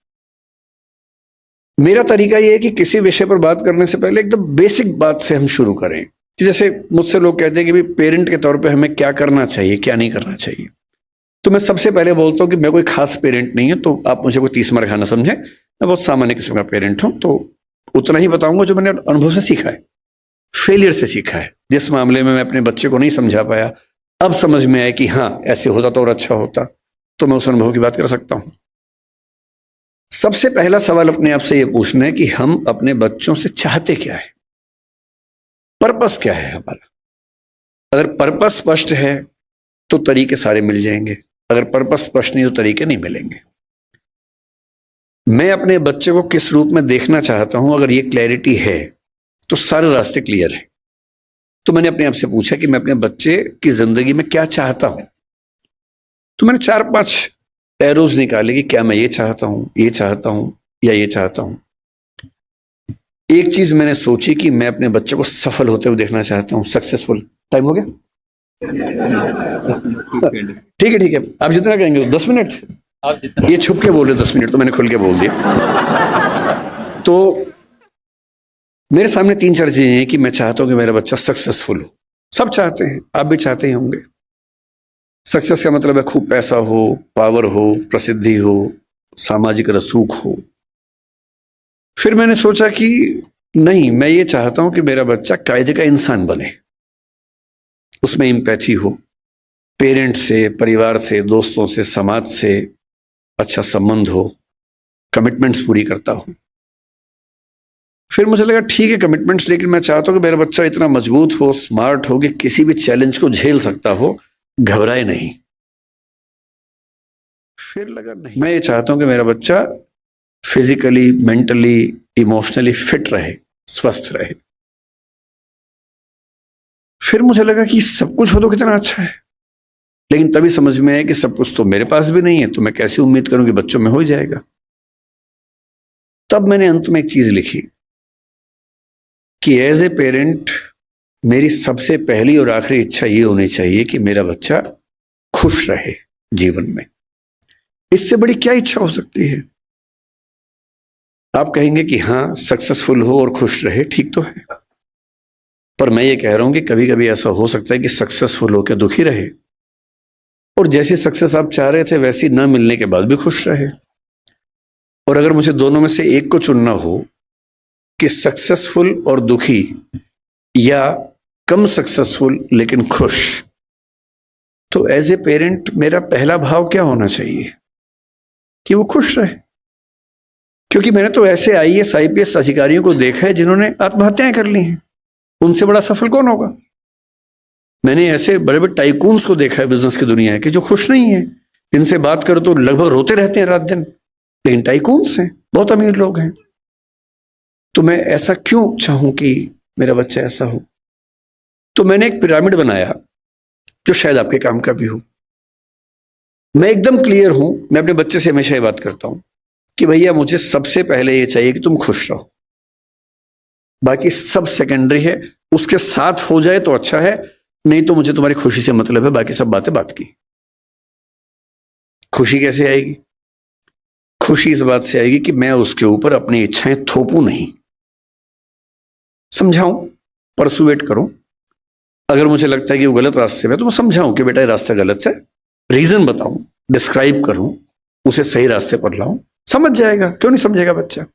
मेरा तरीका यह है कि किसी विषय पर बात करने से पहले एकदम बेसिक बात से हम शुरू करें। जैसे मुझसे लोग कहते हैं कि भाई पेरेंट के तौर पे हमें क्या करना चाहिए, क्या नहीं करना चाहिए। तो मैं सबसे पहले बोलता हूं कि मैं कोई खास पेरेंट नहीं है, तो आप मुझे कोई 30 मार खाना समझे। मैं बहुत सामान्य किस्म का पेरेंट हूं, तो उतना ही बताऊंगा जो मैंने अनुभव से सीखा है, फेलियर से सीखा है। जिस मामले में मैं अपने बच्चे को नहीं समझा पाया, अब समझ में आया कि हाँ ऐसे होता तो और अच्छा होता, तो मैं उस अनुभव की बात कर सकता हूं। सबसे पहला सवाल अपने आप से यह पूछना है कि हम अपने बच्चों से चाहते क्या है, पर्पस क्या है हमारा। अगर पर्पस स्पष्ट है तो तरीके सारे मिल जाएंगे, अगर पर्पस स्पष्ट नहीं तो तरीके नहीं मिलेंगे। मैं अपने बच्चे को किस रूप में देखना चाहता हूं, अगर ये क्लैरिटी है तो सारे रास्ते क्लियर है। तो मैंने अपने आप से पूछा कि मैं अपने बच्चे की जिंदगी में क्या चाहता हूं। तो मैंने 4-5 एरोज निकाले कि क्या मैं ये चाहता हूं, ये चाहता हूं या ये चाहता हूं। एक चीज मैंने सोची कि मैं अपने बच्चे को सफल होते हुए देखना चाहता हूं, सक्सेसफुल। टाइम हो गया? ठीक है ठीक है, आप जितना कहेंगे 10 मिनट। आप जितना, ये छुप के बोल रहे 10 मिनट, तो मैंने खुल के बोल दिया। तो मेरे सामने 3-4 चीजें हैं कि मैं चाहता हूं कि मेरा बच्चा सक्सेसफुल हो। सब चाहते हैं, आप भी चाहते ही होंगे। सक्सेस का मतलब है खूब पैसा हो, पावर हो, प्रसिद्धि हो, सामाजिक रसूख हो। फिर मैंने सोचा कि नहीं, मैं ये चाहता हूं कि मेरा बच्चा कायदे का इंसान बने, उसमें एम्पैथी हो, पेरेंट से, परिवार से, दोस्तों से, समाज से अच्छा संबंध हो, कमिटमेंट्स पूरी करता हो। फिर मुझे लगा ठीक है कमिटमेंट्स, लेकिन मैं चाहता हूं कि मेरा बच्चा इतना मजबूत हो, स्मार्ट हो कि किसी भी चैलेंज को झेल सकता हो, घबराए नहीं। फिर लगा नहीं, मैं ये चाहता हूं कि मेरा बच्चा फिजिकली, मेंटली, इमोशनली फिट रहे, स्वस्थ रहे। फिर मुझे लगा कि सब कुछ हो तो कितना अच्छा है, लेकिन तभी समझ में आया कि सब कुछ तो मेरे पास भी नहीं है, तो मैं कैसे उम्मीद करूं कि बच्चों में हो ही जाएगा। तब मैंने अंत में एक चीज लिखी कि एज ए पेरेंट मेरी सबसे पहली और आखिरी इच्छा ये होनी चाहिए कि मेरा बच्चा खुश रहे जीवन में। इससे बड़ी क्या इच्छा हो सकती है? आप कहेंगे कि हाँ, सक्सेसफुल हो और खुश रहे, ठीक तो है, पर मैं ये कह रहा हूं कि कभी कभी ऐसा हो सकता है कि सक्सेसफुल होकर दुखी रहे, और जैसी सक्सेस आप चाह रहे थे वैसी न मिलने के बाद भी खुश रहे। और अगर मुझे दोनों में से एक को चुनना हो कि सक्सेसफुल और दुखी, या कम सक्सेसफुल लेकिन खुश, तो एज ए पेरेंट मेरा पहला भाव क्या होना चाहिए? कि वो खुश रहे। क्योंकि मैंने तो ऐसे आईएएस आईपीएस अधिकारियों को देखा है जिन्होंने आत्महत्याएं कर ली हैं, उनसे बड़ा सफल कौन होगा? मैंने ऐसे बड़े बड़े टाइकून्स को देखा है बिजनेस की दुनिया के, जो खुश नहीं है, इनसे बात करो तो लगभग रोते रहते हैं रात दिन, लेकिन टाइकून्स हैं, बहुत अमीर लोग हैं। तो मैं ऐसा क्यों चाहूं कि मेरा बच्चा ऐसा हो? तो मैंने एक पिरामिड बनाया जो शायद आपके काम का भी हो। मैं एकदम क्लियर हूं, मैं अपने बच्चे से हमेशा ये बात करता हूं कि भैया मुझे सबसे पहले ये चाहिए कि तुम खुश रहो, बाकी सब सेकेंडरी है, उसके साथ हो जाए तो अच्छा है, नहीं तो मुझे तुम्हारी खुशी से मतलब है, बाकी सब बातें बात की। खुशी कैसे आएगी? खुशी इस बात से आएगी कि मैं उसके ऊपर अपनी इच्छाएं थोपूं नहीं, समझाऊं, परसुएट करूं। अगर मुझे लगता है कि वो गलत रास्ते में, तो मैं समझाऊं कि बेटा ये रास्ता गलत है, रीजन बताऊं, डिस्क्राइब करूं, उसे सही रास्ते पर लाऊं, समझ जाएगा। क्यों नहीं समझेगा बच्चा?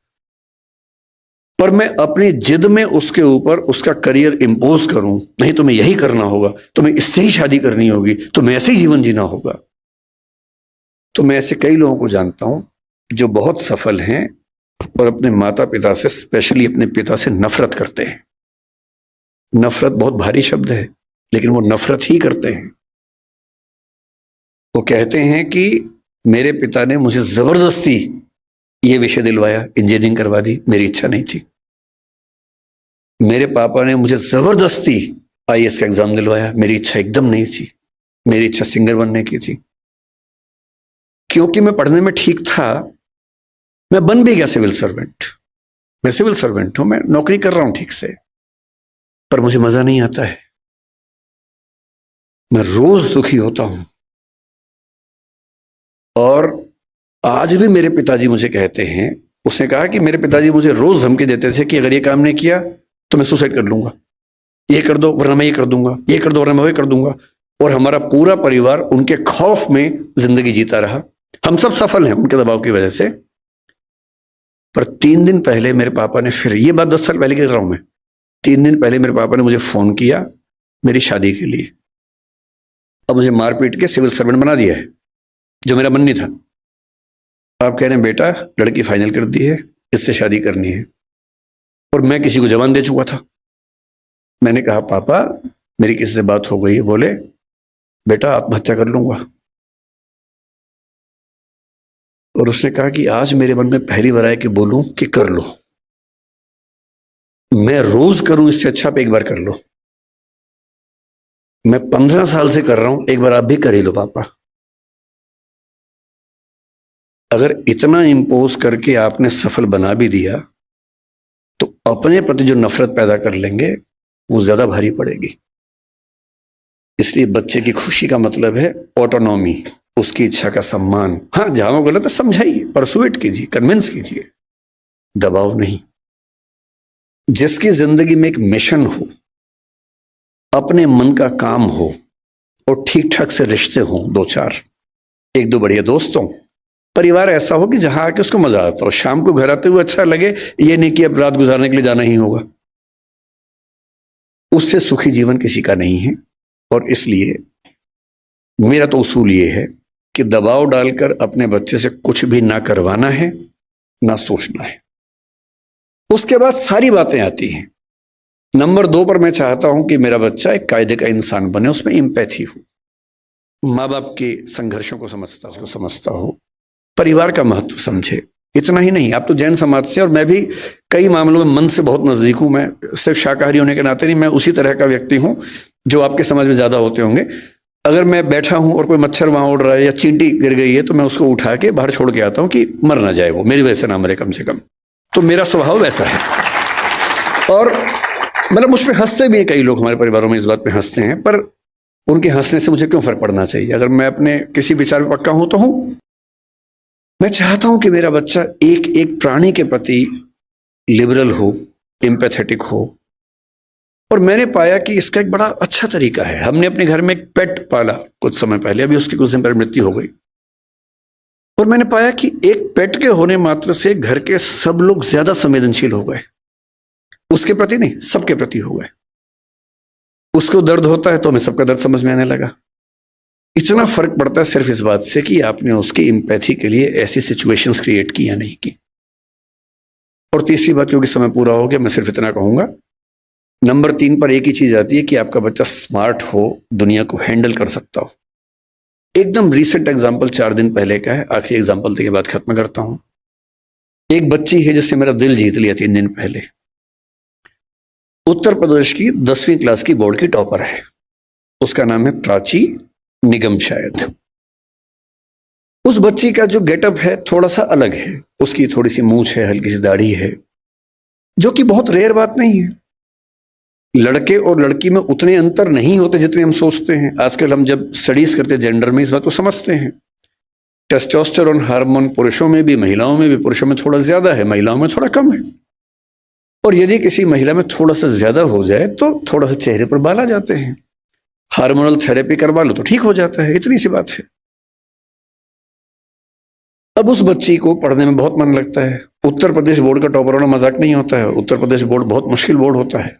पर मैं अपनी जिद में उसके ऊपर उसका करियर इंपोज करूं, नहीं तुम्हें यही करना होगा, तुम्हें इससे ही शादी करनी होगी, तुम्हें ऐसे ही जीवन जीना होगा। तो मैं ऐसे कई लोगों को जानता हूं जो बहुत सफल हैं और अपने माता पिता से, स्पेशली अपने पिता से नफरत करते हैं। नफरत बहुत भारी शब्द है, लेकिन वो नफरत ही करते हैं। वो कहते हैं कि मेरे पिता ने मुझे जबरदस्ती ये विषय दिलवाया, इंजीनियरिंग करवा दी, मेरी इच्छा नहीं थी। मेरे पापा ने मुझे जबरदस्ती आईएएस का एग्जाम दिलवाया, मेरी इच्छा एकदम नहीं थी, मेरी इच्छा सिंगर बनने की थी। क्योंकि मैं पढ़ने में ठीक था, मैं बन भी गया सिविल सर्वेंट। मैं सिविल सर्वेंट हूं, मैं नौकरी कर रहा हूं ठीक से, पर मुझे मजा नहीं आता है, मैं रोज दुखी होता हूं। और आज भी मेरे पिताजी मुझे कहते हैं, उसने कहा कि मेरे पिताजी मुझे रोज धमकी देते थे कि अगर ये काम नहीं किया तो मैं सुसाइड कर लूंगा, ये कर दो वरना मैं ये कर दूंगा, ये कर दो वरना मैं वो कर दूंगा। और हमारा पूरा परिवार उनके खौफ में जिंदगी जीता रहा। हम सब सफल हैं उनके दबाव की वजह से। पर 3 दिन पहले मेरे पापा ने, फिर ये बात 10 साल पहले की कर रहा हूं मैं, 3 दिन पहले मेरे पापा ने मुझे फोन किया मेरी शादी के लिए। अब मुझे मार पीट के सिविल सर्वेंट बना दिया है, जो मेरा मन नहीं था। आप कह रहे हैं बेटा लड़की फाइनल कर दी है, इससे शादी करनी है, और मैं किसी को जवान दे चुका था। मैंने कहा पापा मेरी किसी से बात हो गई है, बोले बेटा आत्महत्या कर लूंगा। और उसने कहा कि आज मेरे मन में पहली बार आया कि बोलूं कि कर लो, मैं रोज करूं इससे अच्छा आप एक बार कर लो। मैं 15 साल से कर रहा हूं, एक बार आप भी कर ही लो पापा। अगर इतना इंपोज करके आपने सफल बना भी दिया, तो अपने प्रति जो नफरत पैदा कर लेंगे वो ज्यादा भारी पड़ेगी। इसलिए बच्चे की खुशी का मतलब है ऑटोनॉमी, उसकी इच्छा का सम्मान। हाँ जहां वो गलत है समझाइए, परसुएट कीजिए, कन्विंस कीजिए, दबाव नहीं। जिसकी जिंदगी में एक मिशन हो, अपने मन का काम हो, और ठीक ठाक से रिश्ते हों, 2-4, 1-2 बढ़िया दोस्त हों, परिवार ऐसा हो कि जहां आके उसको मजा आता हो, शाम को घर आते हुए अच्छा लगे, ये नहीं कि अब रात गुजारने के लिए जाना ही होगा। उससे सुखी जीवन किसी का नहीं है। और इसलिए मेरा तो उसूल ये है कि दबाव डालकर अपने बच्चे से कुछ भी ना करवाना है, ना सोचना है। उसके बाद सारी बातें आती हैं। नंबर 2 पर मैं चाहता हूं कि मेरा बच्चा एक कायदे का इंसान बने, उसमें एम्पैथी हो, माँ बाप के संघर्षों को समझता हो, परिवार का महत्व समझे। इतना ही नहीं, आप तो जैन समाज से, और मैं भी कई मामलों में मन से बहुत नजदीक हूं। मैं सिर्फ शाकाहारी होने के नाते नहीं, मैं उसी तरह का व्यक्ति हूं जो आपके समाज में ज्यादा होते होंगे। अगर मैं बैठा हूं और कोई मच्छर वहां उड़ रहा है या चींटी गिर गई है तो मैं उसको उठा के बाहर छोड़ के आता हूं कि मर ना जाए, वो मेरी वजह से ना मरे कम से कम। तो मेरा स्वभाव वैसा है। और मतलब मुझ पर हंसते भी हैं कई लोग, हमारे परिवारों में इस बात पे हंसते हैं, पर उनके हंसने से मुझे क्यों फर्क पड़ना चाहिए? अगर मैं अपने किसी विचार में पक्का हूं तो हूं। मैं चाहता हूं कि मेरा बच्चा एक एक प्राणी के प्रति लिबरल हो, एम्पैथेटिक हो। और मैंने पाया कि इसका एक बड़ा अच्छा तरीका है। हमने अपने घर में एक पेट पाला कुछ समय पहले, अभी उसकी कुछ दिन पहले मृत्यु हो गई। और मैंने पाया कि एक पेट के होने मात्र से घर के सब लोग ज्यादा संवेदनशील हो गए, उसके प्रति नहीं, सबके प्रति हो गए। उसको दर्द होता है तो हमें सबका दर्द समझ में आने लगा। इतना फर्क पड़ता है सिर्फ इस बात से कि आपने उसकी एम्पैथी के लिए ऐसी सिचुएशंस क्रिएट की या नहीं की। और तीसरी बात, क्योंकि समय पूरा हो गया, मैं सिर्फ इतना कहूंगा, नंबर 3 पर एक ही चीज आती है कि आपका बच्चा स्मार्ट हो, दुनिया को हैंडल कर सकता हो। एकदम रीसेंट एग्जाम्पल 4 दिन पहले का है, आखिरी एग्जाम्पल के बाद खत्म करता हूं। एक बच्ची है जिससे मेरा दिल जीत लिया 3 दिन पहले। उत्तर प्रदेश की 10वीं क्लास की बोर्ड की टॉपर है। उसका नाम है प्राची निगम शायद। उस बच्ची का जो गेटअप है थोड़ा सा अलग है। उसकी थोड़ी सी मूंछ है, हल्की सी दाढ़ी है, जो कि बहुत रेयर बात नहीं है। लड़के और लड़की में उतने अंतर नहीं होते जितने हम सोचते हैं। आजकल हम जब स्टडीज करते हैं जेंडर में, इस बात को समझते हैं। टेस्टोस्टेरोन हार्मोन पुरुषों में भी, महिलाओं में भी, पुरुषों में थोड़ा ज्यादा है, महिलाओं में थोड़ा कम है। और यदि किसी महिला में थोड़ा सा ज्यादा हो जाए तो थोड़ा सा चेहरे पर बाल आ जाते हैं, हार्मोनल थेरेपी करवा लो तो ठीक हो जाता है। इतनी सी बात है। अब उस बच्ची को पढ़ने में बहुत मन लगता है। उत्तर प्रदेश बोर्ड का टॉपर होना मजाक नहीं होता है। उत्तर प्रदेश बोर्ड बहुत मुश्किल बोर्ड होता है।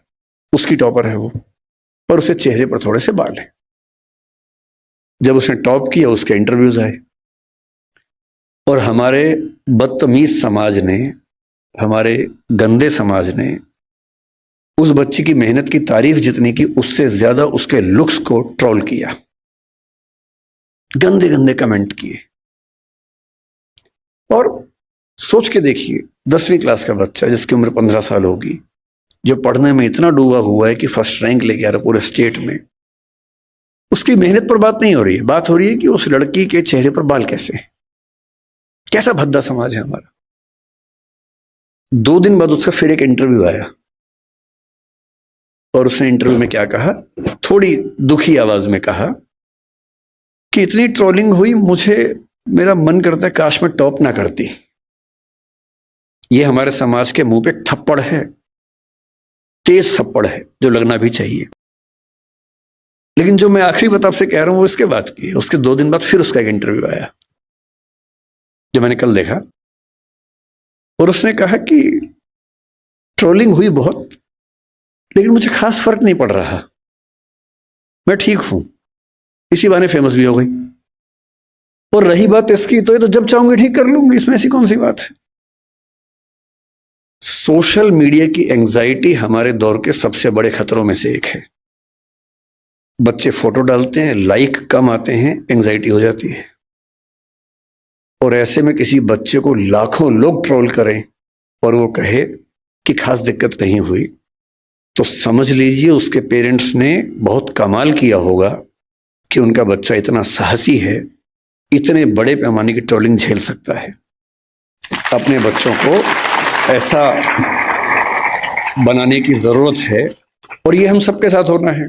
उसकी टॉपर है वो, पर उसे चेहरे पर थोड़े से बाल है। जब उसने टॉप किया, उसके इंटरव्यूज आए, और हमारे बदतमीज समाज ने, हमारे गंदे समाज ने उस बच्ची की मेहनत की तारीफ जितनी की, उससे ज्यादा उसके लुक्स को ट्रोल किया, गंदे गंदे कमेंट किए। और सोच के देखिए, 10वीं क्लास का बच्चा जिसकी उम्र 15 साल होगी, जो पढ़ने में इतना डूबा हुआ है कि फर्स्ट रैंक लेके आ रहा पूरे स्टेट में, उसकी मेहनत पर बात नहीं हो रही है। बात हो रही है कि उस लड़की के चेहरे पर बाल कैसे हैं। कैसा भद्दा समाज है हमारा। 2 दिन बाद उसका फिर एक इंटरव्यू आया, और उसने इंटरव्यू में क्या कहा, थोड़ी दुखी आवाज में कहा कि इतनी ट्रोलिंग हुई, मेरा मन करता है काश मैं टॉप ना करती। ये हमारे समाज के मुंह पे थप्पड़ है, तेज थप्पड़ है, जो लगना भी चाहिए। लेकिन जो मैं आखिरी बात आपसे कह रहा हूं वो इसके बाद की है। उसके 2 दिन बाद फिर उसका एक इंटरव्यू आया, जो मैंने कल देखा, और उसने कहा कि ट्रोलिंग हुई बहुत, लेकिन मुझे खास फर्क नहीं पड़ रहा, मैं ठीक हूं। इसी बहाने फेमस भी हो गई। और रही बात इसकी, तो ये तो जब चाहूंगी ठीक कर लूंगी, इसमें ऐसी कौन सी बात है। सोशल मीडिया की एंजाइटी हमारे दौर के सबसे बड़े खतरों में से एक है। बच्चे फोटो डालते हैं, लाइक कम आते हैं, एंजाइटी हो जाती है। और ऐसे में किसी बच्चे को लाखों लोग ट्रोल करें और वो कहे कि खास दिक्कत नहीं हुई, तो समझ लीजिए उसके पेरेंट्स ने बहुत कमाल किया होगा कि उनका बच्चा इतना साहसी है, इतने बड़े पैमाने की ट्रोलिंग झेल सकता है। अपने बच्चों को ऐसा बनाने की जरूरत है, और ये हम सबके साथ होना है।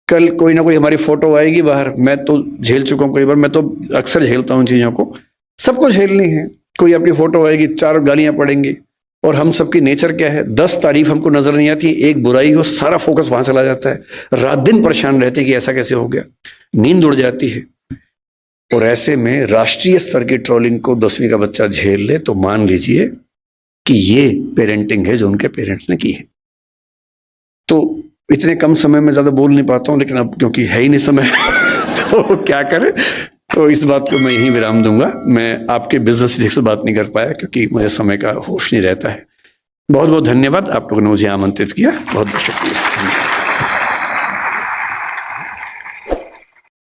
कल कोई ना कोई हमारी फोटो आएगी बाहर, मैं तो झेल चुका हूं कई बार, मैं तो अक्सर झेलता हूं चीजों को, सबको झेलनी है। कोई आपकी फोटो आएगी, 4 गालियां पड़ेंगी, और हम सबकी नेचर क्या है, 10 तारीफ हमको नजर नहीं आती, एक बुराई हो सारा फोकस वहां चला जाता है, रात दिन परेशान रहते कि ऐसा कैसे हो गया। नींद उड़ जाती है। और ऐसे में राष्ट्रीय स्तर की ट्रोलिंग को 10वीं का बच्चा झेल ले तो मान लीजिए कि ये पेरेंटिंग है जो उनके पेरेंट्स ने की है। तो इतने कम समय में ज्यादा बोल नहीं पाता हूं, लेकिन अब क्योंकि है ही नहीं समय तो क्या करें, तो इस बात को मैं यहीं विराम दूंगा। मैं आपके बिजनेस से बात नहीं कर पाया क्योंकि मुझे समय का होश नहीं रहता है। बहुत बहुत धन्यवाद, आप लोगों ने मुझे आमंत्रित किया, बहुत बहुत शुक्रिया।